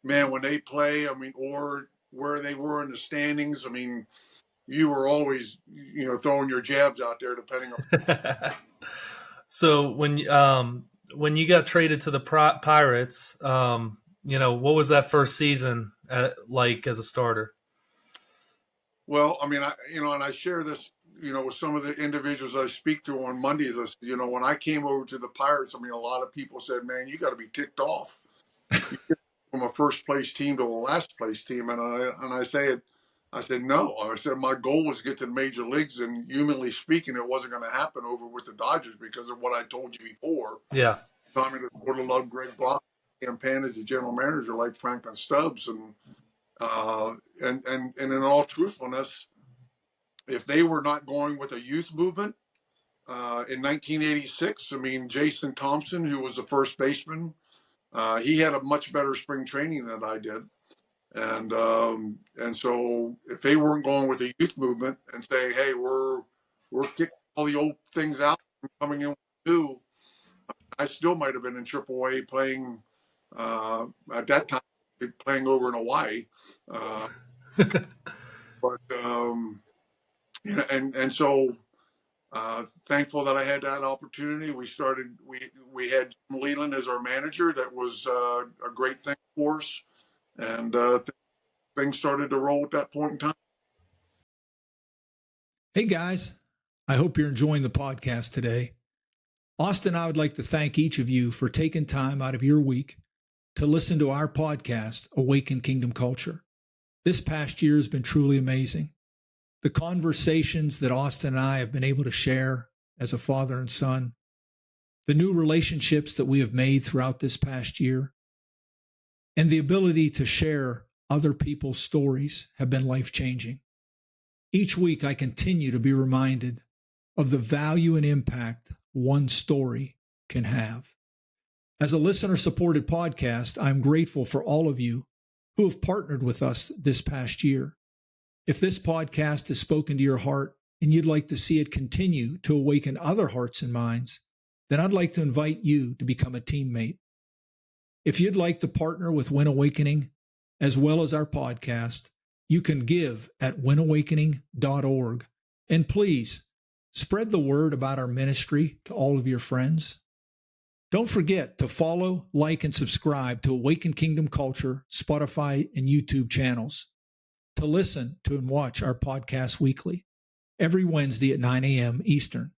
man, when they play, I mean, or where they were in the standings, I mean, you were always, you know, throwing your jabs out there, depending on. So when you got traded to the Pirates, what was that first season like as a starter? Well, I mean, and I share this, you know, with some of the individuals I speak to on Mondays. You know, when I came over to the Pirates, I mean, a lot of people said, "Man, you got to be ticked off." You get from a first place team to a last place team, and I said, no. I said my goal was to get to the major leagues, and humanly speaking, it wasn't going to happen over with the Dodgers because of what I told you before. Yeah. Tommy would have loved Greg Brock campaign as a general manager, like Franklin Stubbs, and in all truthfulness, if they were not going with a youth movement in 1986, I mean, Jason Thompson, who was the first baseman, he had a much better spring training than I did. And so if they weren't going with a youth movement and saying, hey, we're kicking all the old things out and coming in with new, I still might have been in AAA playing at that time, playing over in Hawaii. But and so thankful that I had that opportunity. We had Jim Leland as our manager. That was a great thing for us, and things started to roll at that point in time. Hey guys, I hope you're enjoying the podcast today. Austin, I would like to thank each of you for taking time out of your week to listen to our podcast, Awaken Kingdom Culture. This past year has been truly amazing. The conversations that Austin and I have been able to share as a father and son, the new relationships that we have made throughout this past year, and the ability to share other people's stories have been life-changing. Each week, I continue to be reminded of the value and impact one story can have. As a listener-supported podcast, I'm grateful for all of you who have partnered with us this past year. If this podcast has spoken to your heart and you'd like to see it continue to awaken other hearts and minds, then I'd like to invite you to become a teammate. If you'd like to partner with Win Awakening, as well as our podcast, you can give at winawakening.org. And please spread the word about our ministry to all of your friends. Don't forget to follow, like, and subscribe to Awaken Kingdom Culture, Spotify, and YouTube channels. To listen to and watch our podcast weekly, every Wednesday at 9 a.m. Eastern.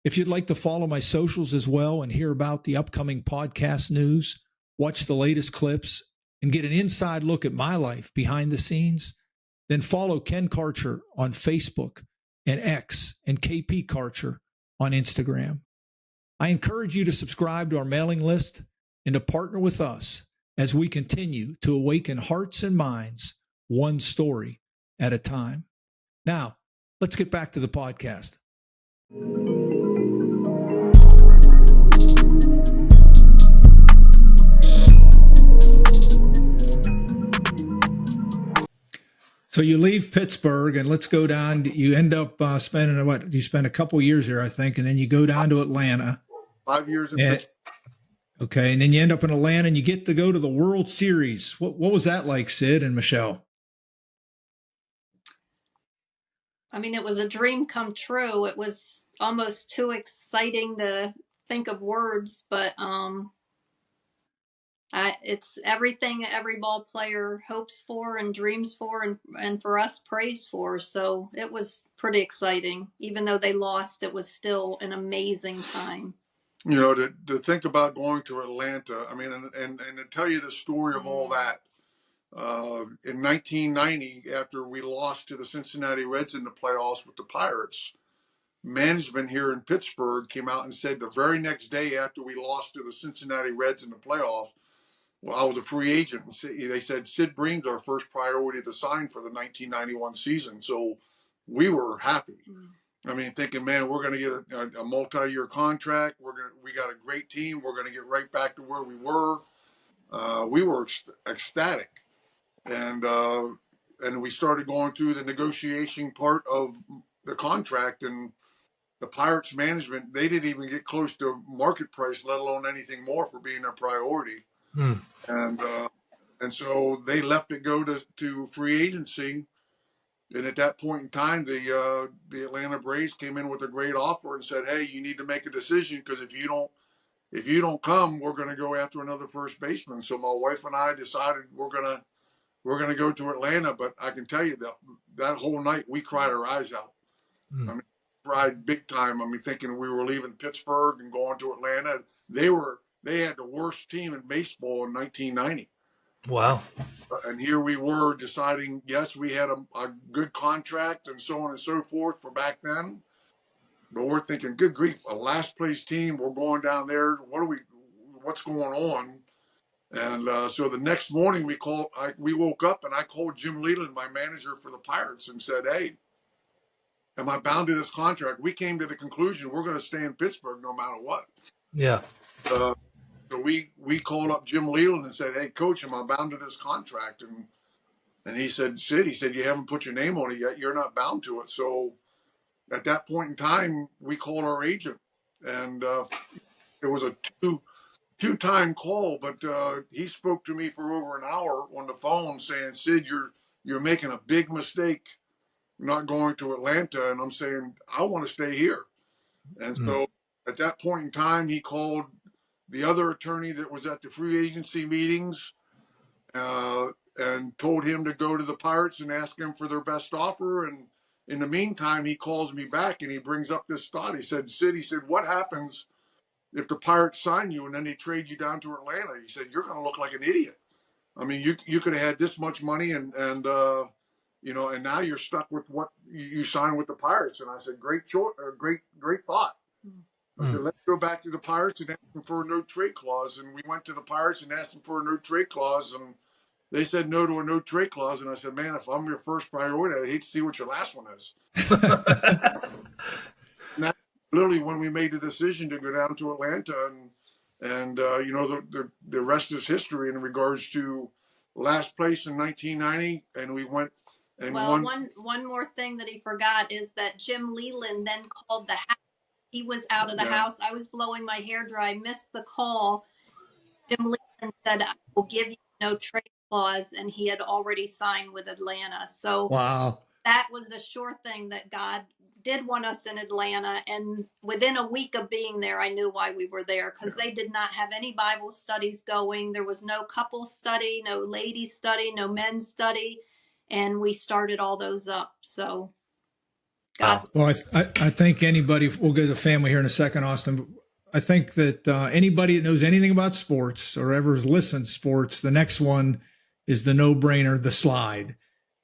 If you'd like to follow my socials as well and hear about the upcoming podcast news, watch the latest clips, and get an inside look at my life behind the scenes, then follow Ken Karcher on Facebook and X and KP Karcher on Instagram. I encourage you to subscribe to our mailing list and to partner with us as we continue to awaken hearts and minds one story at a time. Now, let's get back to the podcast. So you leave Pittsburgh and let's go down. You end up spending what? You spend a couple years here, I think, and then you go down to Atlanta. 5 years in Pittsburgh. Okay, and then you end up in Atlanta and you get to go to the World Series. What was that like, Sid and Michelle? I mean, it was a dream come true. It was almost too exciting to think of words, but it's everything every ball player hopes for and dreams for and for us prays for. So it was pretty exciting. Even though they lost, it was still an amazing time. You know, to think about going to Atlanta, I mean, and to tell you the story of all that, in 1990, after we lost to the Cincinnati Reds in the playoffs with the Pirates, management here in Pittsburgh came out and said the very next day after we lost to the Cincinnati Reds in the playoffs, well, I was a free agent. They said Sid Bream's our first priority to sign for the 1991 season. So we were happy. I mean, thinking, man, we're going to get a multi-year contract. We got a great team. We're going to get right back to where we were. We were ecstatic, and we started going through the negotiation part of the contract. And the Pirates management, they didn't even get close to market price, let alone anything more for being their priority. And so they left it go to free agency. And at that point in time, the Atlanta Braves came in with a great offer and said, "Hey, you need to make a decision because if you don't come, we're going to go after another first baseman." So my wife and I decided we're gonna go to Atlanta. But I can tell you that whole night we cried our eyes out. I mean, cried big time. I mean, thinking we were leaving Pittsburgh and going to Atlanta. They had the worst team in baseball in 1990. Wow. And here we were deciding, yes, we had a good contract and so on and so forth for back then. But we're thinking, good grief, a last place team, we're going down there. What's going on? And so the next morning we woke up and I called Jim Leland, my manager for the Pirates, and said, "Hey, am I bound to this contract?" We came to the conclusion we're going to stay in Pittsburgh no matter what. Yeah. So we called up Jim Leland and said, "Hey, coach, am I bound to this contract?" And he said, "Sid," he said, "you haven't put your name on it yet. You're not bound to it." So at that point in time, we called our agent, and it was a two-time call, but he spoke to me for over an hour on the phone saying, "Sid, you're making a big mistake not going to Atlanta." And I'm saying, "I want to stay here." And so at that point in time, he called the other attorney that was at the free agency meetings and told him to go to the Pirates and ask him for their best offer. And in the meantime, he calls me back and he brings up this thought. He said, "Sid," he said, "what happens if the Pirates sign you and then they trade you down to Atlanta?" He said, "You're going to look like an idiot. I mean, you could have had this much money and now you're stuck with what you signed with the Pirates." And I said, "Great choice, great thought." I said, let's go back to the Pirates and ask them for a no trade clause. And we went to the Pirates and asked them for a no trade clause, and they said no to a no trade clause. And I said, man, if I'm your first priority, I'd hate to see what your last one is. And that's literally when we made the decision to go down to Atlanta, and you know, the rest is history in regards to last place in 1990, and we went and well, won. one more thing that he forgot is that Jim Leland then called the house. He was out of the house. I was blowing my hair dry, missed the call. Jim Leland said, I will give you no trade clause, and he had already signed with Atlanta. So Wow. that was a sure thing that God did want us in Atlanta. And within a week of being there, I knew why we were there, because they did not have any Bible studies going. There was no couple study, no lady study, no men's study. And we started all those up. So God. Well, I think anybody, we'll go to the family here in a second, Austin. I think that anybody that knows anything about sports or ever has listened to sports, the next one is the no-brainer, the slide.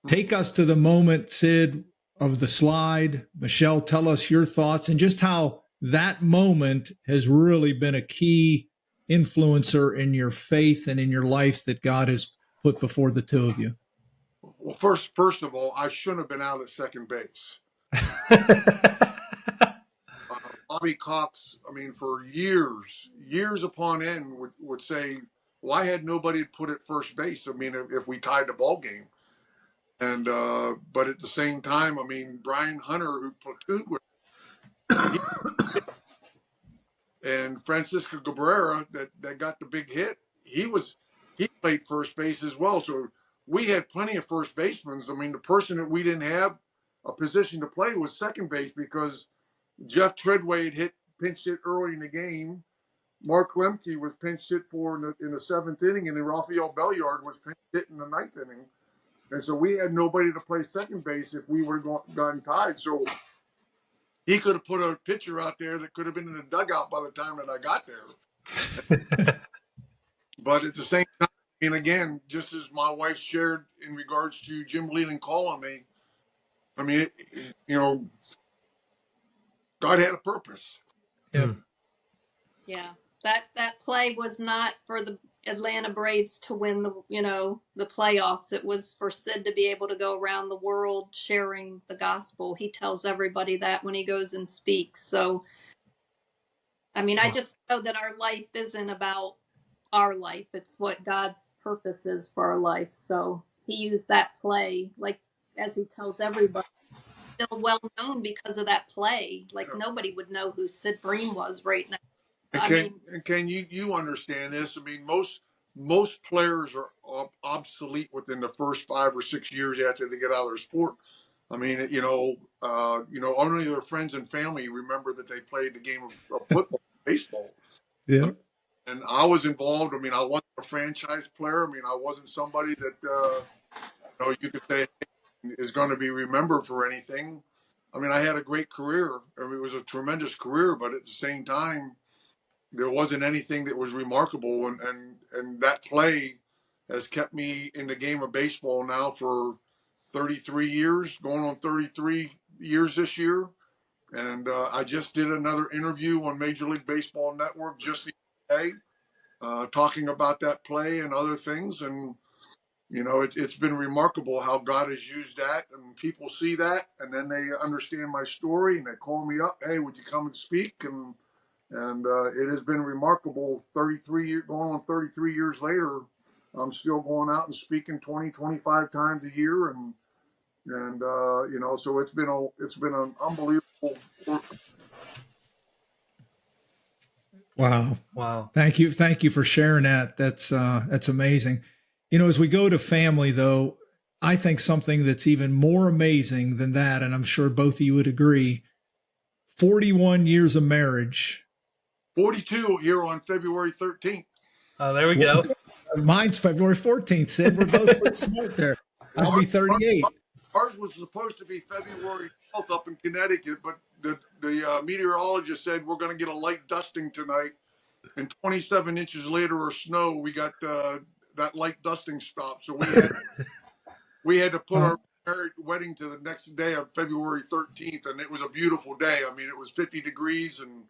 Take us to the moment, Sid, of the slide. Michelle, tell us your thoughts and just how that moment has really been a key influencer in your faith and in your life that God has put before the two of you. Well, first of all, I shouldn't have been out at second base. Bobby Cox, I mean, for years upon end, would say, why had nobody put at first base? I mean, if we tied the ball game. And but at the same time, I mean, Brian Hunter, who platooned with him, and Francisco Cabrera, that got the big hit, he played first base as well. So we had plenty of first basemen. I mean, the person that we didn't have a position to play was second base, because Jeff Treadway had pinch hit early in the game. Mark Lemke was pinch hit for in the seventh inning, and then Rafael Belliard was pinch hit in the ninth inning. And so we had nobody to play second base if we would have gotten tied. So he could have put a pitcher out there that could have been in the dugout by the time that I got there. But at the same time, and again, just as my wife shared in regards to Jim Leland calling me, I mean, you know, God had a purpose. Yeah. Yeah. That play was not for the Atlanta Braves to win the playoffs. It was for Sid to be able to go around the world sharing the gospel. He tells everybody that when he goes and speaks. So, I mean, I just know that our life isn't about our life. It's what God's purpose is for our life. So he used that play, like, as he tells everybody, still well known because of that play. Like, nobody would know who Sid Bream was right now. And can you understand this? I mean, most players are obsolete within the first 5 or 6 years after they get out of their sport. I mean, only their friends and family remember that they played the game of football, baseball. Yeah. And I was involved. I mean, I wasn't a franchise player. I mean, I wasn't somebody that you could say is going to be remembered for anything. I mean, I had a great career. I mean, it was a tremendous career, but at the same time, there wasn't anything that was remarkable, and that play has kept me in the game of baseball now for 33 years, going on 33 years this year. And I just did another interview on Major League Baseball Network just the other day, talking about that play and other things. And, you know, it's been remarkable how God has used that, and people see that, and then they understand my story, and they call me up, hey, would you come and speak? And it has been remarkable. 33 years, going on 33 years later, I'm still going out and speaking 20, 25 times a year, and so it's been an unbelievable work. Wow. Thank you for sharing that. That's amazing. You know, as we go to family, though, I think something that's even more amazing than that, and I'm sure both of you would agree, 41 years of marriage. 42 here on February 13th. Oh, there we go. Mine's February 14th, Sid. We're both pretty smart there. I'll be 38. Ours was supposed to be February 12th up in Connecticut, but the meteorologist said we're going to get a light dusting tonight, and 27 inches later of snow, we got that light dusting stopped. So we had to put our wedding to the next day of February 13th, and it was a beautiful day. I mean, it was 50 degrees and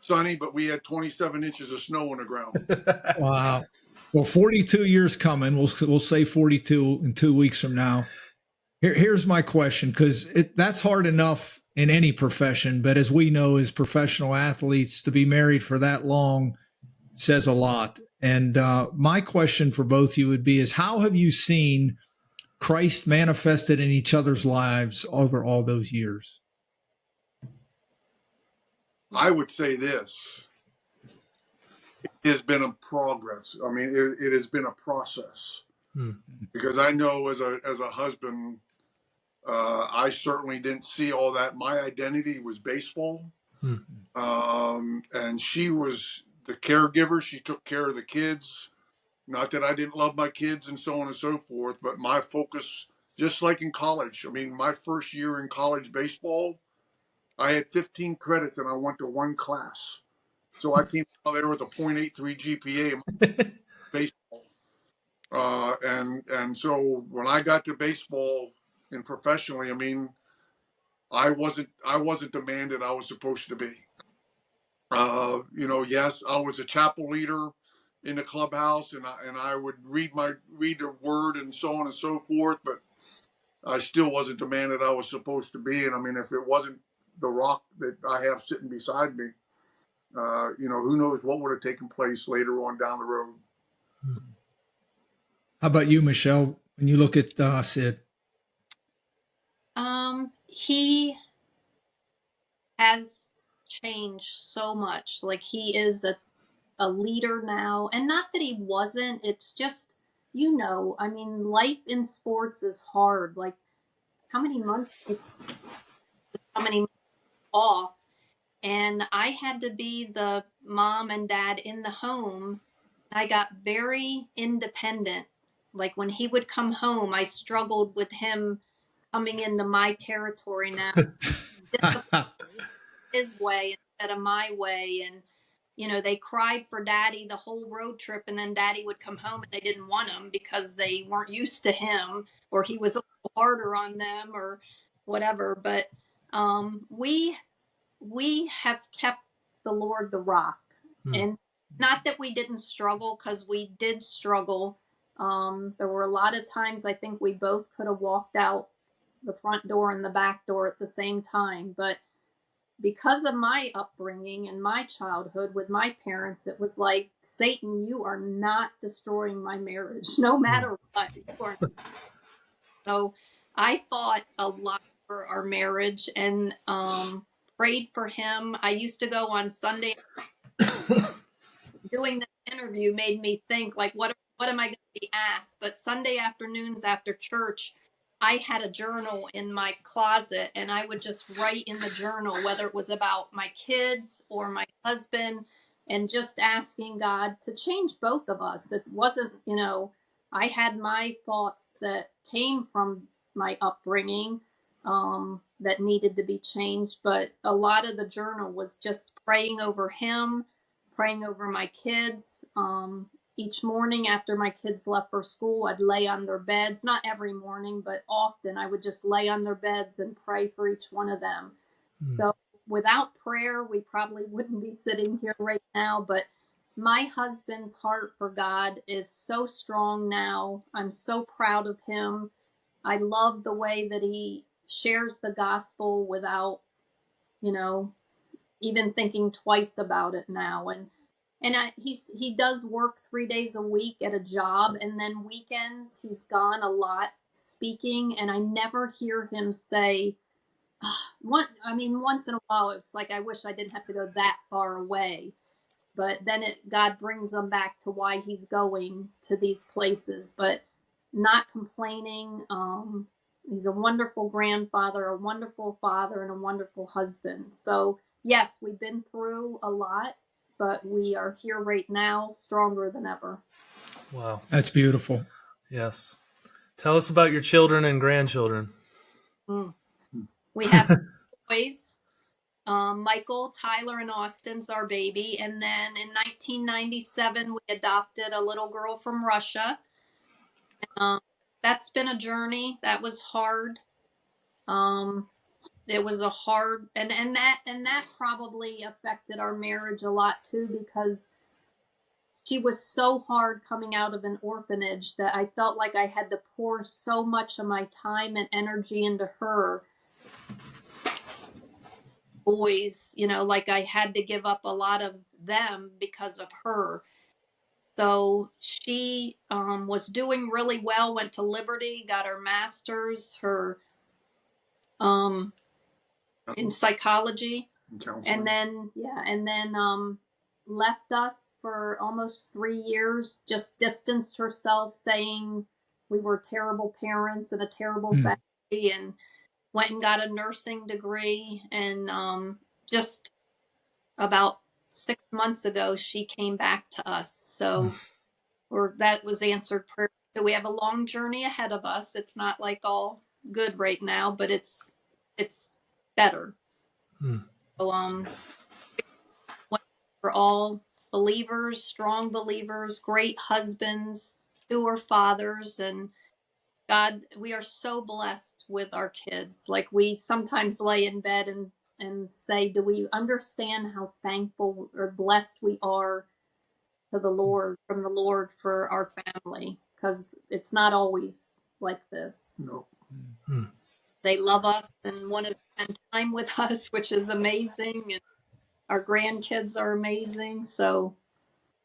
sunny, but we had 27 inches of snow on the ground. Wow. Well, 42 years coming. We'll say 42 in 2 weeks from now. Here's my question, because that's hard enough in any profession, but as we know, as professional athletes, to be married for that long says a lot. And my question for both of you would be: is how have you seen Christ manifested in each other's lives over all those years? I would say this: it has been a progress. I mean, it has been a process. Because I know as a husband, I certainly didn't see all that. My identity was baseball. And she was the caregiver. She took care of the kids. Not that I didn't love my kids and so on and so forth, but my focus, just like in college, I mean, my first year in college baseball, I had 15 credits and I went to one class. So I came out there with a .83 GPA in baseball. And so when I got to baseball and professionally, I mean, I wasn't the man that I was supposed to be. Yes, I was a chapel leader in the clubhouse, and I would read the word and so on and so forth, but I still wasn't the man that I was supposed to be. And I mean, if it wasn't the rock that I have sitting beside me, who knows what would have taken place later on down the road. How about you, Michelle? When you look at Sid? He has changed so much. Like, he is a leader now, and not that he wasn't. It's just, I mean, life in sports is hard. Like, how many months? How many months off? And I had to be the mom and dad in the home. I got very independent. Like, when he would come home, I struggled with him coming into my territory now. His way instead of my way. And, they cried for daddy the whole road trip, and then daddy would come home and they didn't want him because they weren't used to him, or he was a little harder on them or whatever. But we have kept the Lord the rock. And not that we didn't struggle, because we did struggle. There were a lot of times I think we both could have walked out the front door and the back door at the same time. But because of my upbringing and my childhood with my parents, it was like, Satan, you are not destroying my marriage, no matter what. So I fought a lot for our marriage, and prayed for him. I used to go on Sunday. Doing this interview made me think, like, what am I going to be asked? But Sunday afternoons after church, I had a journal in my closet, and I would just write in the journal, whether it was about my kids or my husband, and just asking God to change both of us. It wasn't, I had my thoughts that came from my upbringing, that needed to be changed. But a lot of the journal was just praying over him, praying over my kids. Each morning after my kids left for school, I'd lay on their beds. Not every morning, but often I would just lay on their beds and pray for each one of them. So without prayer, we probably wouldn't be sitting here right now. But my husband's heart for God is so strong now. I'm so proud of him. I love the way that he shares the gospel without, even thinking twice about it now. And he does work 3 days a week at a job, and then weekends he's gone a lot speaking, and I never hear him say, once in a while it's like, I wish I didn't have to go that far away. But then God brings him back to why he's going to these places, but not complaining. He's a wonderful grandfather, a wonderful father, and a wonderful husband. So yes, we've been through a lot, but we are here right now, stronger than ever. Wow. That's beautiful. Yes. Tell us about your children and grandchildren. We have boys. Michael, Tyler, and Austin's our baby. And then in 1997, we adopted a little girl from Russia. That's been a journey. That was hard. it was a hard, and that probably affected our marriage a lot too, because she was so hard coming out of an orphanage that I felt like I had to pour so much of my time and energy into her boys, like I had to give up a lot of them because of her. So she was doing really well, went to Liberty, got her master's, her um, in psychology, Counseling. and then left us for almost 3 years, just distanced herself, saying we were terrible parents and a terrible family, and went and got a nursing degree. And just about 6 months ago, she came back to us. So, or that was answered prayer. So we have a long journey ahead of us. It's not like all good right now, but it's better. So we're all believers, strong believers, great husbands, who are fathers, and God, we are so blessed with our kids. Like, we sometimes lay in bed and say, do we understand how thankful or blessed we are to the Lord, from the Lord, for our family? Because it's not always like this. No. They love us and want to spend time with us, which is amazing. And our grandkids are amazing. So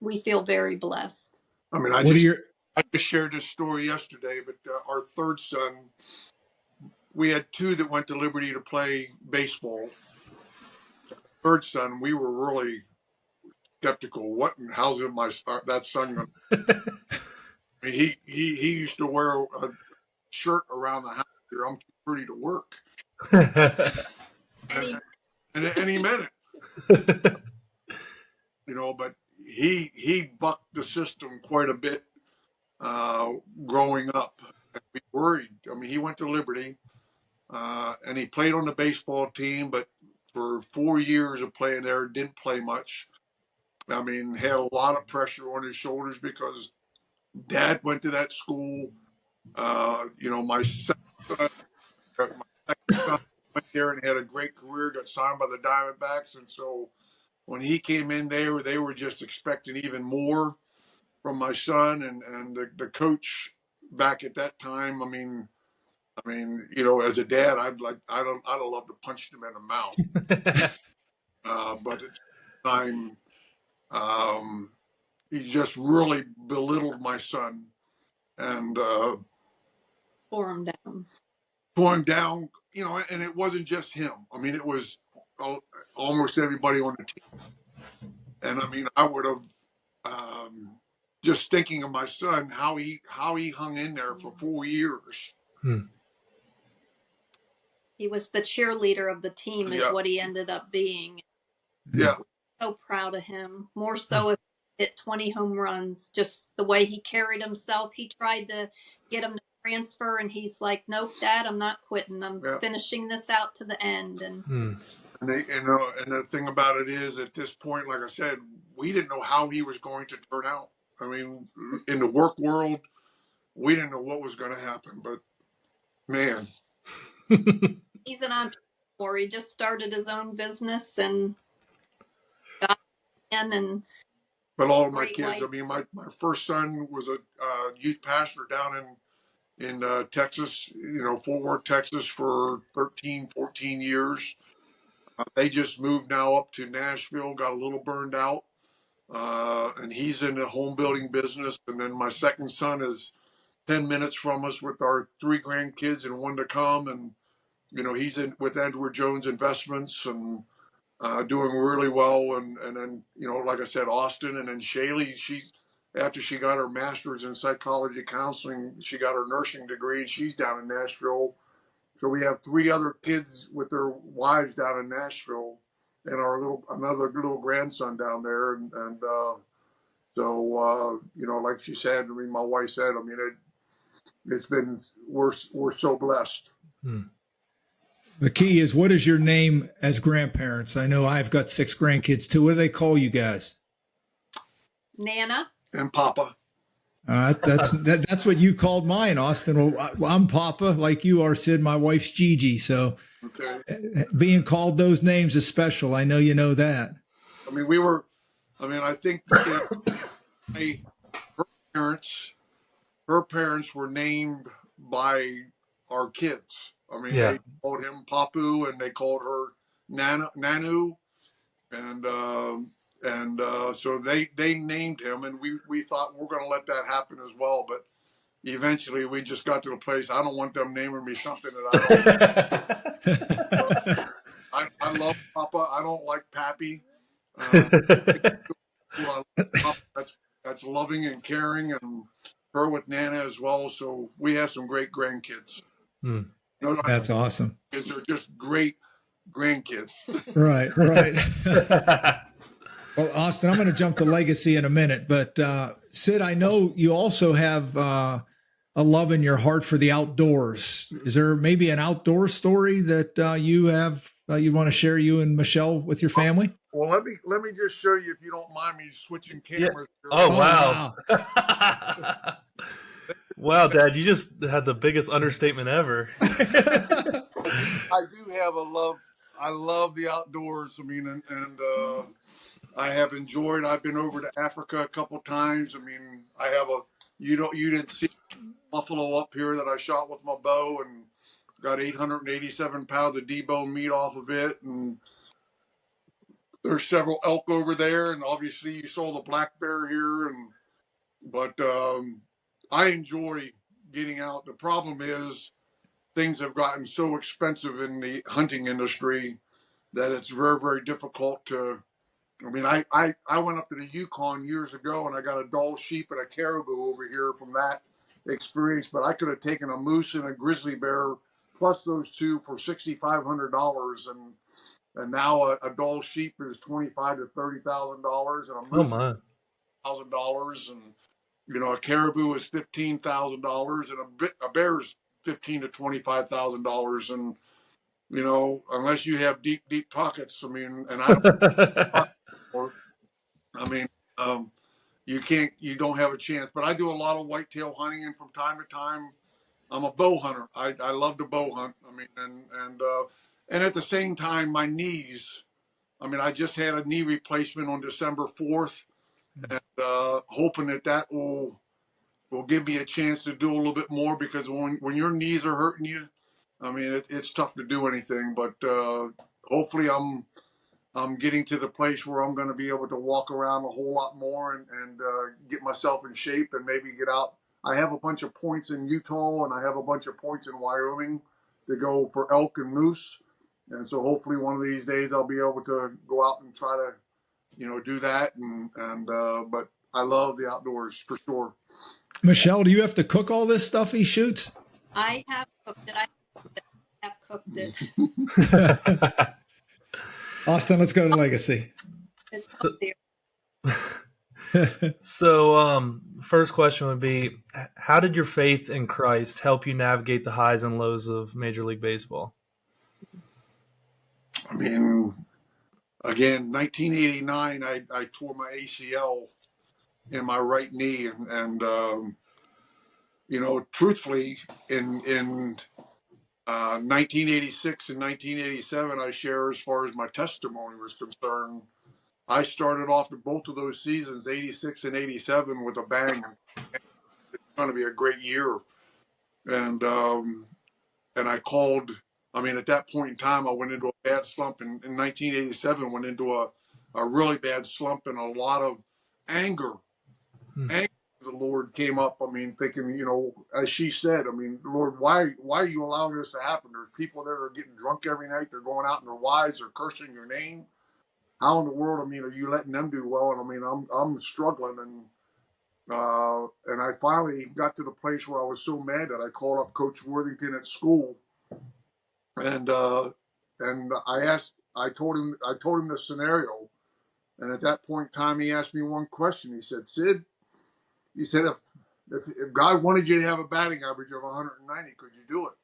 we feel very blessed. I mean, I just shared this story yesterday, but our third son, we had two that went to Liberty to play baseball. Third son, we were really skeptical. How's that son going? I mean, he used to wear a shirt around the house. I'm too pretty to work, and he meant it. But he bucked the system quite a bit growing up. And we worried. I mean, he went to Liberty, and he played on the baseball team, but for 4 years of playing there, didn't play much. I mean, had a lot of pressure on his shoulders because Dad went to that school. My second son went there and had a great career, got signed by the Diamondbacks. And so when he came in there, they were just expecting even more from my son. And the coach back at that time, I mean, as a dad, I'd have loved to punch him in the mouth. But at the time, he just really belittled my son and Tore him down. And it wasn't just him. I mean, it was almost everybody on the team. And I mean, I would have just thinking of my son, how he hung in there for 4 years. He was the cheerleader of the team, is what he ended up being. Yeah. So proud of him. More so if he hit 20 home runs, just the way he carried himself. He tried to get him to transfer, and he's like, nope, Dad, I'm not quitting. I'm finishing this out to the end. And the thing about it is, at this point, like I said, we didn't know how he was going to turn out. I mean, in the work world, we didn't know what was going to happen, but man. He's an entrepreneur. He just started his own business and got in. And but all of my kids, I mean, my first son was a youth pastor down in Texas, Fort Worth, Texas, for 13, 14 years. They just moved now up to Nashville, got a little burned out, and he's in the home building business. And then my second son is 10 minutes from us with our 3 grandkids and 1 to come. And, he's in with Edward Jones Investments and doing really well. And then, like I said, Austin, and then Shaylee, after she got her master's in psychology counseling, she got her nursing degree, and she's down in Nashville. So we have 3 other kids with their wives down in Nashville, and another little grandson down there. And so like she said, I mean, my wife said, I mean, it's been, we're so blessed. The key is, what is your name as grandparents? I know I've got 6 grandkids too. What do they call you guys? Nana. And Papa. That's what you called mine, Austin. Well, I'm Papa, like you are, Sid. My wife's Gigi. So Okay. being called those names is special. I know you know that. I mean, I think her parents, her parents were named by our kids. I mean, Yeah. they called him Papu and they called her Nanu, and so they named him, and we thought we're going to let that happen as well, but eventually we just got to the place. I don't want them naming me something that I don't. I love Papa. I don't like Pappy. Well, that's loving and caring, and her with Nana as well. So we have some great grandkids. Hmm. You know, That's awesome. kids are just great grandkids. Right, right. Well, Austin, I'm going to jump to legacy in a minute, but Sid, I know you also have a love in your heart for the outdoors. Is there maybe an outdoor story that you have you want to share, you and Michelle, with your family? Well, let me just show you, if you don't mind me switching cameras. Yeah. Here. Oh, wow. wow. Wow, Dad, you just had the biggest understatement ever. I do have a love. I love the outdoors. I mean, and I have enjoyed. I've been over to Africa a couple times. I mean, I have you didn't see buffalo up here that I shot with my bow and got 887 pounds of deboned meat off of it, and there's several elk over there, and obviously you saw the black bear here, but I enjoy getting out. The problem is things have gotten so expensive in the hunting industry that it's very, very difficult to. I mean, I went up to the Yukon years ago and I got a Dall sheep and a caribou over here from that experience, but I could have taken a moose and a grizzly bear plus those two for $6,500, and now a Dall sheep is $25,000 to $30,000, and a Oh, moose my. $1,000, and a caribou is $15,000, and a bear's $15,000 to $25,000, and unless you have deep, deep pockets, I mean, and I don't. I mean, you don't have a chance. But I do a lot of whitetail hunting, and from time to time, I'm a bow hunter. I love to bow hunt. I mean, and at the same time, my knees. I mean, I just had a knee replacement on December 4th, and hoping that will give me a chance to do a little bit more, because when your knees are hurting you, I mean, it's tough to do anything. But hopefully, I'm getting to the place where I'm going to be able to walk around a whole lot more and get myself in shape and maybe get out. I have a bunch of points in Utah and I have a bunch of points in Wyoming to go for elk and moose. And so hopefully one of these days I'll be able to go out and try to, do that. But I love the outdoors for sure. Michelle, do you have to cook all this stuff he shoots? I have cooked it. I have cooked it. Austin, let's go to legacy. It's So, first question would be, how did your faith in Christ help you navigate the highs and lows of Major League Baseball? I mean, again, 1989, I tore my ACL in my right knee, and truthfully, in 1986 and 1987, I share as far as my testimony was concerned. I started off both of those seasons, 86 and 87, with a bang. It's going to be a great year. And I called, I mean, at that point in time, I went into a bad slump. In 1987, went into a really bad slump, and a lot of anger. Anger to the Lord came up. I mean, thinking, as she said, I mean, Lord, why are you allowing this to happen? There's people that are getting drunk every night. They're going out and their wives are cursing your name. How in the world, I mean, are you letting them do well? And I mean, I'm struggling, and I finally got to the place where I was so mad that I called up Coach Worthington at school, and I told him the scenario, and at that point in time, he asked me one question. He said, "Sid," he said, if God wanted you to have a batting average of 190, could you do it?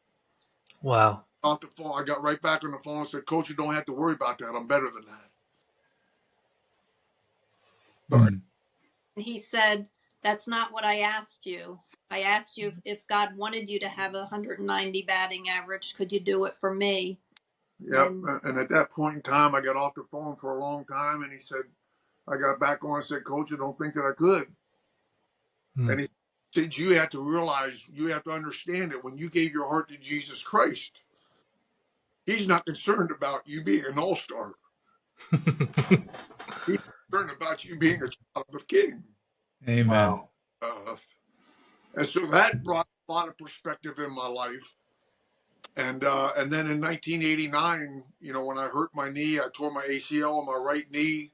Wow. Off the phone, I got right back on the phone and said, "Coach, you don't have to worry about that. I'm better than that." He said, That's not what I asked you. I asked you if God wanted you to have a 190 batting average, could you do it for me? Yep. And And at that point in time, I got off the phone for a long time, and he said, I got back on and said, Coach, I don't think that I could. Hmm. And he said, you have to realize, you have to understand that when you gave your heart to Jesus Christ, he's not concerned about you being an all-star. He's concerned about you being a child of the King. Amen. Wow. And so that brought a lot of perspective in my life. And then in 1989, when I hurt my knee, I tore my ACL on my right knee.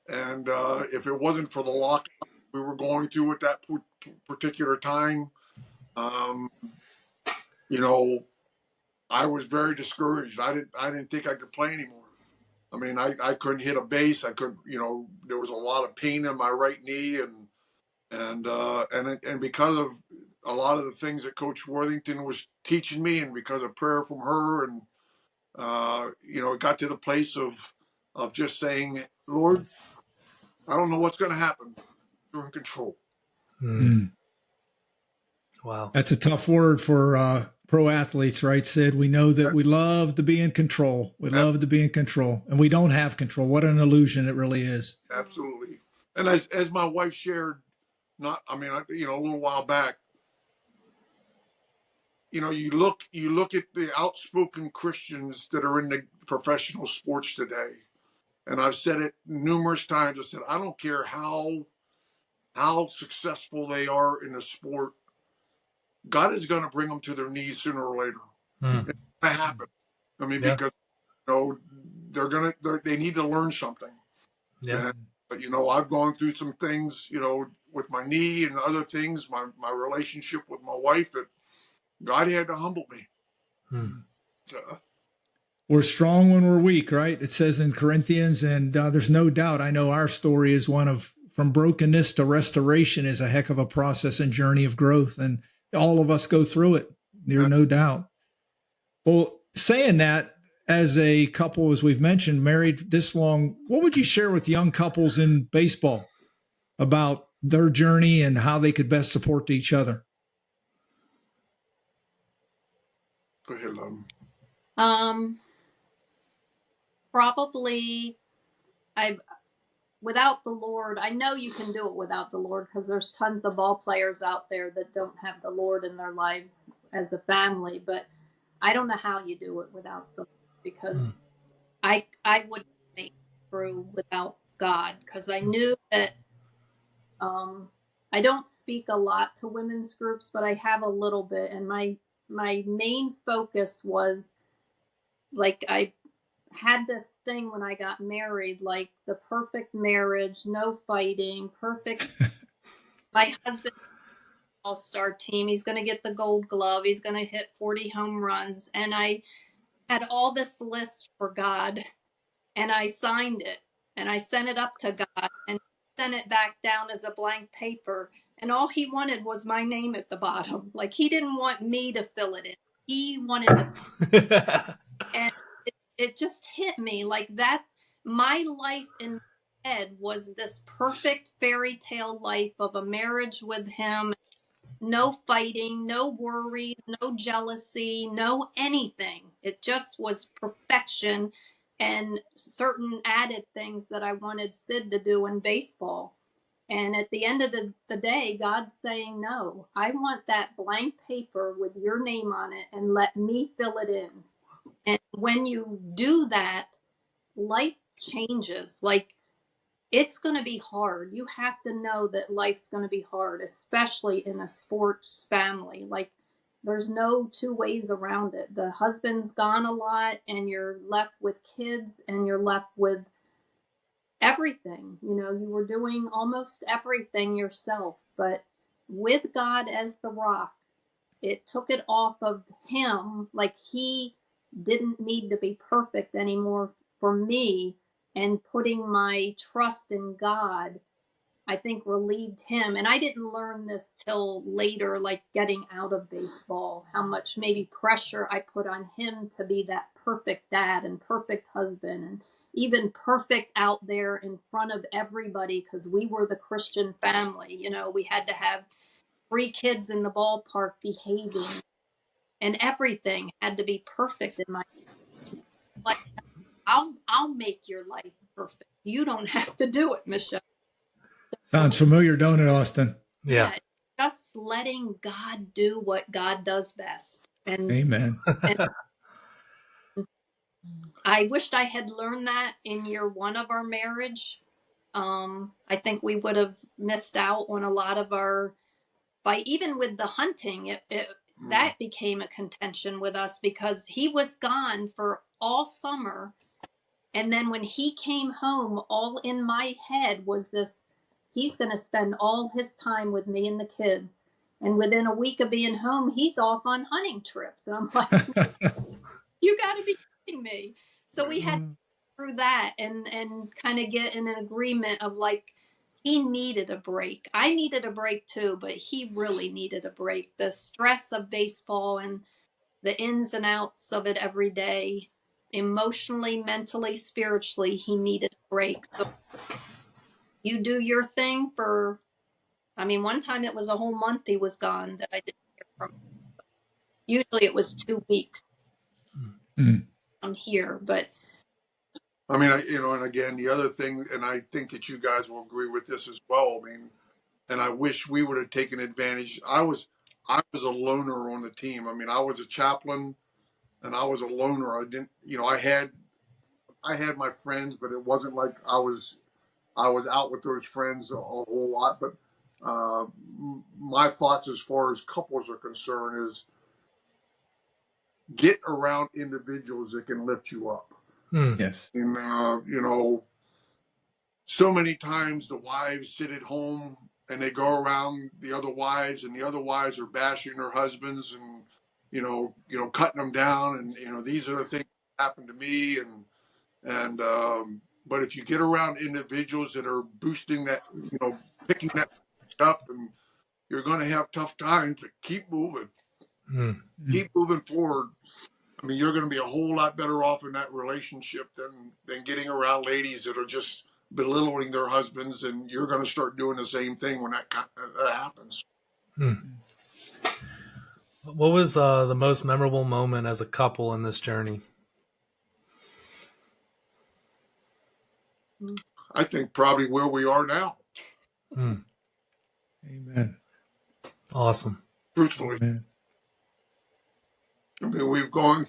And if it wasn't for the lockout we were going through at that particular time, um, I was very discouraged. I didn't think I could play anymore. I mean, I couldn't hit a base. I couldn't, there was a lot of pain in my right knee, and because of a lot of the things that Coach Worthington was teaching me, and because of prayer from her, and it got to the place of just saying, Lord, I don't know what's going to happen. You're in control. Hmm. Mm. Wow. That's a tough word for pro athletes, right, Sid? We know that we love to be in control. We love to be in control, and we don't have control. What an illusion it really is. Absolutely. And as my wife shared, a little while back, you look at the outspoken Christians that are in the professional sports today, and I've said it numerous times. I said, I don't care how successful they are in the sport, God is going to bring them to their knees sooner or later. Hmm. It's going to happen. I mean, Yeah. because they need to learn something. Yeah. But I've gone through some things, with my knee and other things, my relationship with my wife, that God had to humble me. Hmm. We're strong when we're weak, right? It says in Corinthians, and there's no doubt. I know our story is one of from brokenness to restoration is a heck of a process and journey of growth, and all of us go through it. There's no doubt. Well, saying that, as a couple, as we've mentioned, married this long, what would you share with young couples in baseball about their journey and how they could best support each other? Go ahead, Lum. Probably without the Lord, I know you can do it without the Lord, because there's tons of ball players out there that don't have the Lord in their lives as a family, but I don't know how you do it without the Lord, because I wouldn't make it through without God, because I knew that I don't speak a lot to women's groups, but I have a little bit, and my main focus was, like, I had this thing when I got married, like the perfect marriage, no fighting, perfect. My husband, all-star team, he's going to get the gold glove, he's going to hit 40 home runs, and I had all this list for God, and I signed it, and I sent it up to God, and sent it back down as a blank paper, and all he wanted was my name at the bottom. Like, he didn't want me to fill it in, he wanted to. And it just hit me like that. My life in my head was this perfect fairy tale life of a marriage with him. No fighting, no worries, no jealousy, no anything. It just was perfection, and certain added things that I wanted Sid to do in baseball. And at the end of the day, God's saying, no, I want that blank paper with your name on it, and let me fill it in. And when you do that, life changes. Like, it's going to be hard. You have to know that life's going to be hard, especially in a sports family. Like, there's no two ways around it. The husband's gone a lot, and you're left with kids, and you're left with everything. You were doing almost everything yourself, but with God as the rock, it took it off of him. Like, he didn't need to be perfect anymore for me, and putting my trust in God, I think, relieved him. And I didn't learn this till later, like getting out of baseball, how much maybe pressure I put on him to be that perfect dad and perfect husband, even perfect out there in front of everybody because we were the Christian family. You know, we had to have 3 kids in the ballpark behaving, and everything had to be perfect in my life. I'll make your life perfect. You don't have to do it, Michelle. Sounds familiar, don't it, Austin? Yeah. Yeah, just letting God do what God does best. Amen. And I wished I had learned that in year 1 of our marriage. I think we would have missed out on a lot of our fight. Even with the hunting, that became a contention with us because he was gone for all summer. And then when he came home, all in my head was this, he's going to spend all his time with me and the kids. And within a week of being home, he's off on hunting trips. And I'm like, you got to be kidding me. So we had to go through that and kind of get in an agreement of like, he needed a break. I needed a break too, but he really needed a break. The stress of baseball and the ins and outs of it every day, emotionally, mentally, spiritually, he needed a break. So you do your thing for, I mean, one time it was a whole month he was gone that I didn't hear from him. Usually it was 2 weeks down here, but I mean, and again, the other thing, and I think that you guys will agree with this as well. I mean, and I wish we would have taken advantage. I was a loner on the team. I mean, I was a chaplain, and I was a loner. I didn't, I had my friends, but it wasn't like I was out with those friends a whole lot. But my thoughts as far as couples are concerned is get around individuals that can lift you up. Yes. And so many times the wives sit at home and they go around the other wives, and the other wives are bashing their husbands and cutting them down, and these are the things that happened to me, and but if you get around individuals that are boosting that, picking that up, and you're going to have tough times, but keep moving, keep moving forward. I mean, you're going to be a whole lot better off in that relationship than getting around ladies that are just belittling their husbands, and you're going to start doing the same thing when that happens. What was the most memorable moment as a couple in this journey? I think probably where we are now. Amen. Awesome. Truthfully. Amen. I mean, we've gone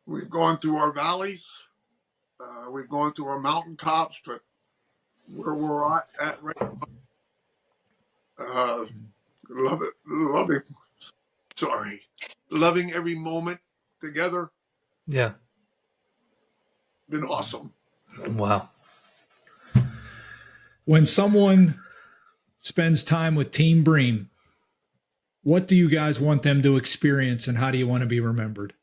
through our valleys, we've gone through our mountaintops, but where we're at right now, loving every moment together. Yeah. Been awesome. Wow. When someone spends time with Team Bream, what do you guys want them to experience, and how do you want to be remembered?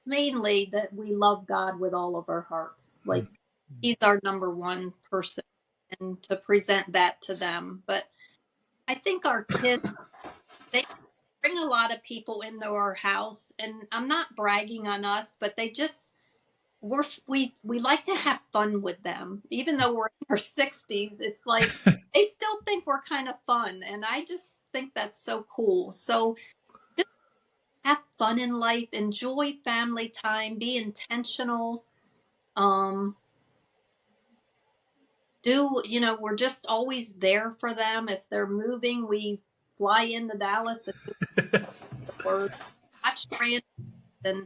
mainly that we love God with all of our hearts. Like he's our number one person, and to present that to them. But I think our kids, they bring a lot of people into our house, and I'm not bragging on us, but they just we like to have fun with them. Even though we're in our 60s, it's like they still think we're kind of fun, and I just think that's so cool. So just have fun in life, enjoy family time, be intentional. We're just always there for them. If they're moving, we fly into Dallas or watch trans and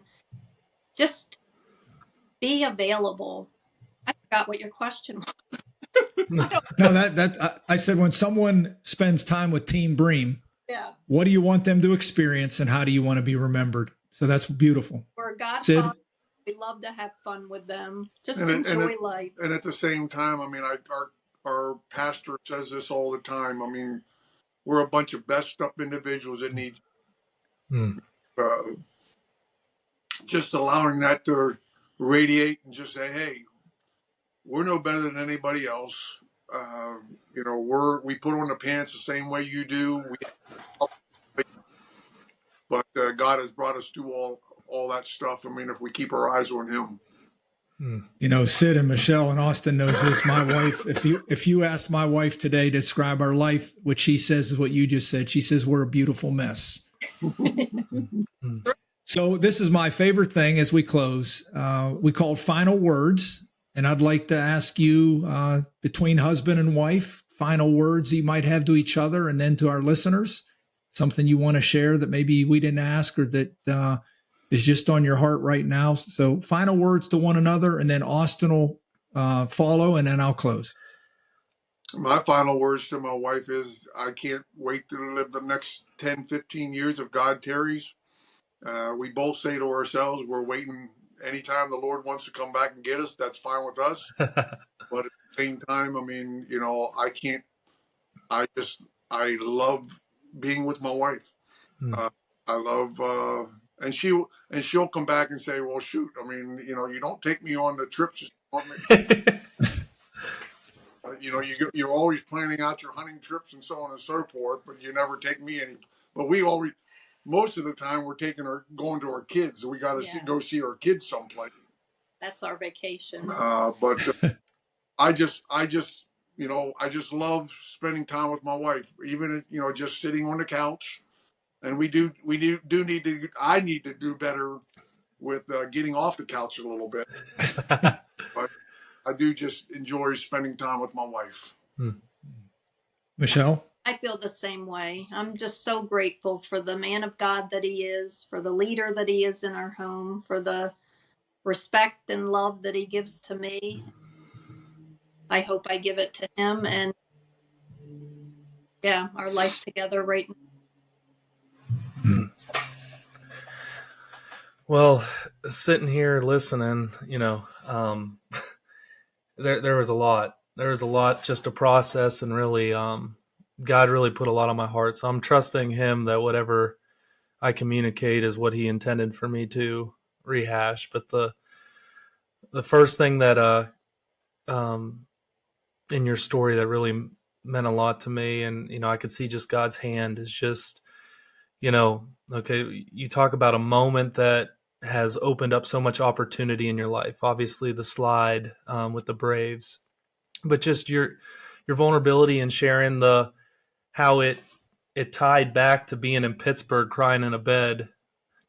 just be available. I forgot what your question was. No, I said when someone spends time with Team Bream, Yeah. what do you want them to experience, and how do you want to be remembered? So that's beautiful. We're God Sid? Father. We love to have fun with them. Just enjoy life. And at the same time, I mean, our pastor says this all the time. I mean, we're a bunch of messed up individuals that need just allowing that to radiate and just say, hey, we're no better than anybody else. You know, we put on the pants the same way you do. But God has brought us through all that stuff. I mean, if we keep our eyes on Him. You know, Sid and Michelle and Austin knows this. My wife, if you ask my wife today to describe our life, what she says is what you just said. She says we're a beautiful mess. So this is my favorite thing as we close. We call it final words, and I'd like to ask you, between husband and wife, final words you might have to each other, and then to our listeners, something you want to share that maybe we didn't ask or that is just on your heart right now. So final words to one another, and then Austin will follow, and then I'll close. My final words to my wife is I can't wait to live the next 10, 15 years if God tarries. We both say to ourselves, we're waiting anytime the Lord wants to come back and get us, that's fine with us. But at the same time, I mean, you know, I love being with my wife. I love, and she'll come back and say, well, shoot, I mean, you know, you don't take me on the trips. You know, you're always planning out your hunting trips and so on and so forth, but you never take me any. But most of the time, we're going to our kids. So we got to go see our kids someplace. That's our vacation. But I just, you know, I just love spending time with my wife, even, you know, just sitting on the couch. And I need to do better with getting off the couch a little bit. But I do just enjoy spending time with my wife. Michelle? I feel the same way. I'm just so grateful for the man of God that he is, for the leader that he is in our home, for the respect and love that he gives to me. I hope I give it to him, and yeah, our life together right now. Well, sitting here listening, you know, there was a lot. There was a lot just to process, and really, God really put a lot on my heart. So I'm trusting Him that whatever I communicate is what He intended for me to rehash. But the first thing that in your story that really meant a lot to me, and you know, I could see just God's hand is just, you know, okay, you talk about a moment that has opened up so much opportunity in your life. Obviously, the slide with the Braves, but just your vulnerability and sharing how it tied back to being in Pittsburgh, crying in a bed,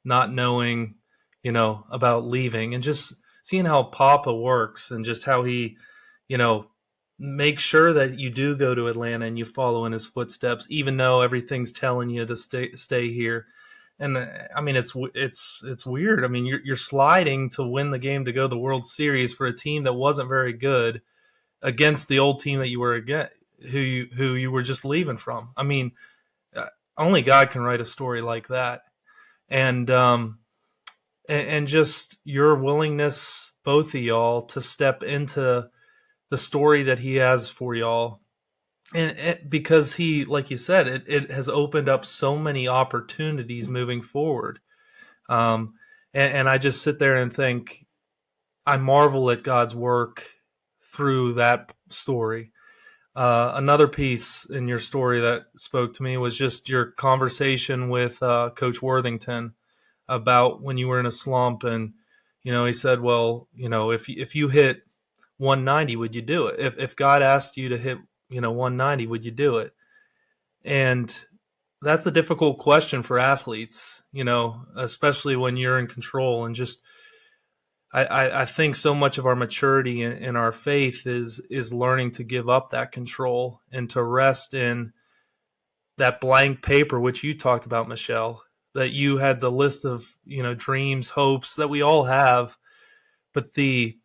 not knowing, you know, about leaving, and just seeing how Papa works and just how he, you know, makes sure that you do go to Atlanta and you follow in his footsteps, even though everything's telling you to stay here. And I mean, it's weird. I mean, you're sliding to win the game to go to the World Series for a team that wasn't very good against the old team that you were against, who you were just leaving from. I mean, only God can write a story like that. And just your willingness, both of y'all, to step into the story that He has for y'all. And because He, like you said, it has opened up so many opportunities moving forward. And I just sit there and think, I marvel at God's work through that story. Another piece in your story that spoke to me was just your conversation with Coach Worthington about when you were in a slump, and you know, he said, well, you know, if you hit 190, would you do it? If God asked you to hit, you know, 190, would you do it? And that's a difficult question for athletes, you know, especially when you're in control. And just I think so much of our maturity in our faith is learning to give up that control and to rest in that blank paper, which you talked about, Michelle, that you had the list of, you know, dreams, hopes that we all have, but the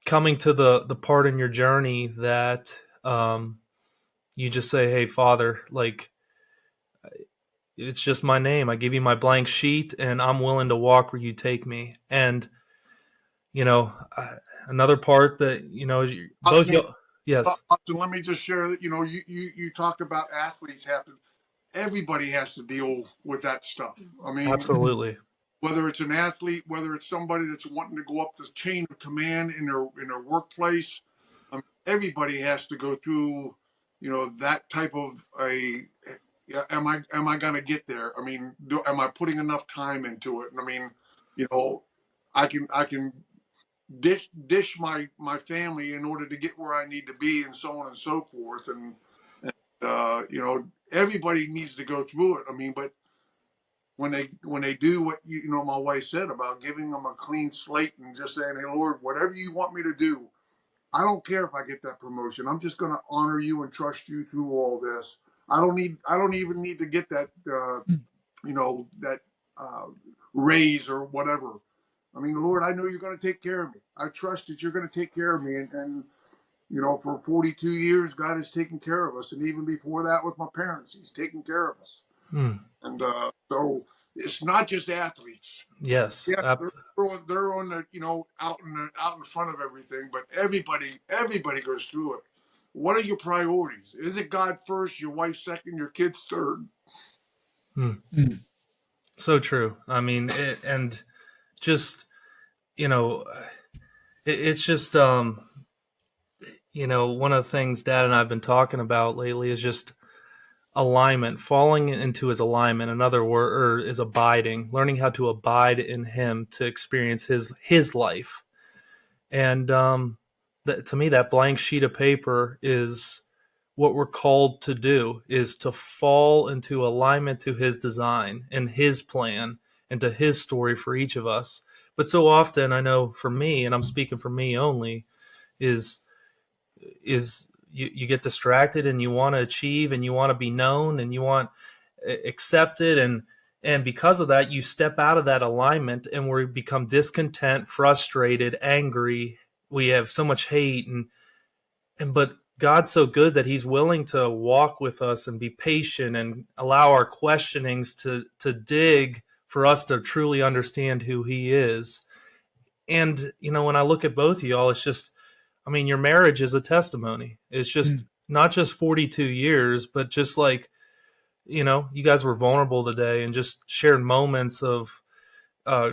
coming to the part in your journey that you just say, hey, Father, like, it's just my name. I give you my blank sheet, and I'm willing to walk where you take me. And you know, another part that, you know, both you. Yes. Let me just share that, you know, you talked about athletes everybody has to deal with that stuff. I mean, Absolutely. Whether it's an athlete, whether it's somebody that's wanting to go up the chain of command in their workplace, everybody has to go through, that type of a. Yeah, am I going to get there? I mean, am I putting enough time into it? And I mean, you know, I can dish my family in order to get where I need to be, and so on and so forth. And everybody needs to go through it. I mean, but when they do what my wife said about giving them a clean slate and just saying, "Hey, Lord, whatever you want me to do, I don't care if I get that promotion. I'm just going to honor you and trust you through all this. I don't even need to get that that uh, raise or whatever. I mean, Lord, I know you're going to take care of me. I trust that you're going to take care of me." And for 42 years, God has taken care of us. And even before that with my parents, he's taken care of us. And so it's not just athletes. Yes. Yeah, they're on the out in front of everything, but everybody goes through it. What are your priorities? Is it God first, your wife second, your kids third? So true. I mean, and just it's just one of the things Dad and I've been talking about lately is just alignment, falling into his alignment. Another word is abiding, learning how to abide in him to experience his life. And to me, that blank sheet of paper is what we're called to do, is to fall into alignment to his design and his plan and to his story for each of us. But so often, I know for me, and I'm speaking for me only, is you get distracted and you want to achieve and you want to be known and you want accepted, and because of that you step out of that alignment and we become discontent, frustrated, angry. We have so much hate, but God's so good that he's willing to walk with us and be patient and allow our questionings to dig for us to truly understand who he is. And when I look at both of y'all, it's just, I mean, your marriage is a testimony. It's just not just 42 years, but just like, you guys were vulnerable today and just shared moments of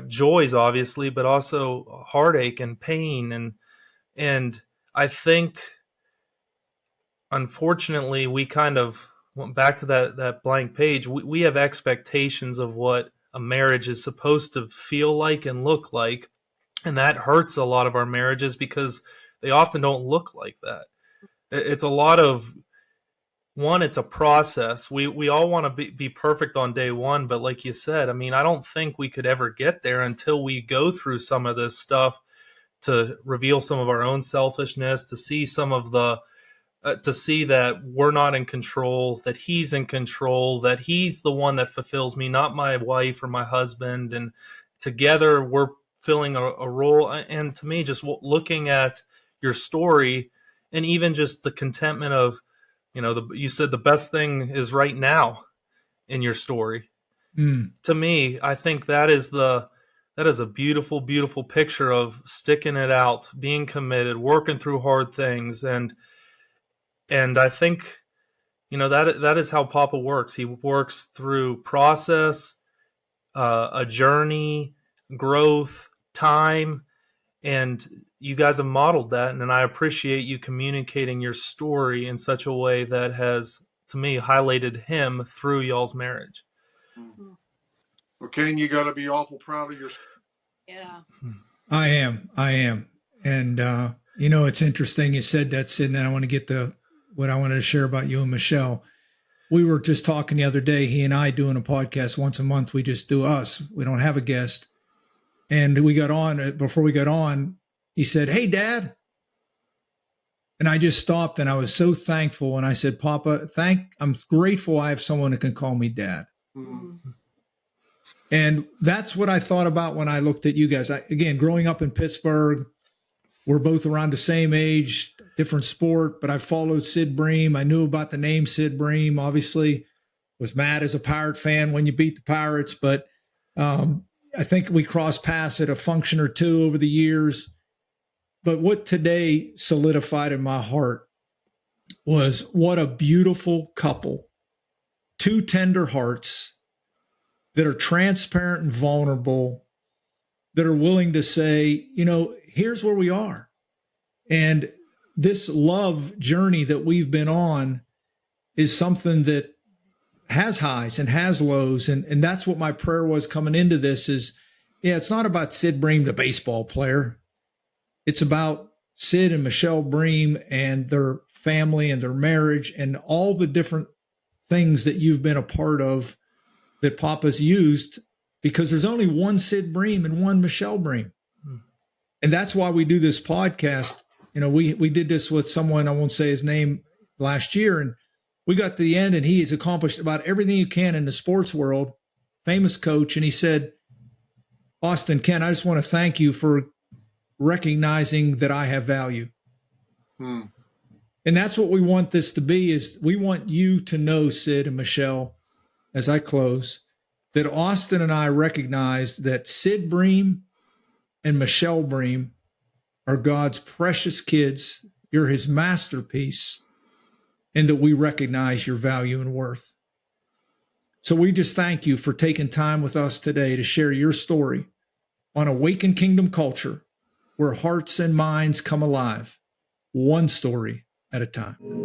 joys, obviously, but also heartache and pain. And I think, unfortunately, we kind of went back to that blank page. We have expectations of what a marriage is supposed to feel like and look like. And that hurts a lot of our marriages because they often don't look like that. It's a lot of, one, it's a process. We all want to be perfect on day one, but like you said, I mean, I don't think we could ever get there until we go through some of this stuff to reveal some of our own selfishness, to see some of to see that we're not in control, that he's in control, that he's the one that fulfills me, not my wife or my husband. And together we're filling a role. And to me, just looking at your story and even just the contentment of, you said the best thing is right now in your story. To me, I think that is a beautiful, beautiful picture of sticking it out, being committed, working through hard things. And I think, that is how Papa works. He works through process, a journey, growth, time, and you guys have modeled that. And I appreciate you communicating your story in such a way that has, to me, highlighted him through y'all's marriage. Well, Ken, you got to be awful proud of yourself. Yeah. I am. And, it's interesting you said that, Sid, and I want to get what I wanted to share about you and Michelle. We were just talking the other day, he and I doing a podcast once a month. We just do us. We don't have a guest. And before we got on, he said, "Hey, Dad." And I just stopped and I was so thankful. And I said, "Papa, I'm grateful I have someone that can call me Dad." And that's what I thought about when I looked at you guys. Again, growing up in Pittsburgh, we're both around the same age, different sport, but I followed Sid Bream. I knew about the name Sid Bream, obviously. Was mad as a Pirate fan when you beat the Pirates, but I think we crossed paths at a function or two over the years. But what today solidified in my heart was what a beautiful couple, two tender hearts that are transparent and vulnerable, that are willing to say, here's where we are. And this love journey that we've been on is something that has highs and has lows. And that's what my prayer was coming into this is, yeah, it's not about Sid Bream, the baseball player. It's about Sid and Michelle Bream and their family and their marriage and all the different things that you've been a part of that Papa's used, because there's only one Sid Bream and one Michelle Bream. And that's why we do this podcast. You know, we did this with someone, I won't say his name, last year, and we got to the end and he has accomplished about everything you can in the sports world, famous coach. And he said, Austin, Ken, I just want to thank you for recognizing that I have value. And that's what we want this to be, is we want you to know, Sid and Michelle, as I close, that Austin and I recognize that Sid Bream and Michelle Bream are God's precious kids. You're his masterpiece, and that we recognize your value and worth. So we just thank you for taking time with us today to share your story on Awaken Kingdom Culture, where hearts and minds come alive, one story at a time.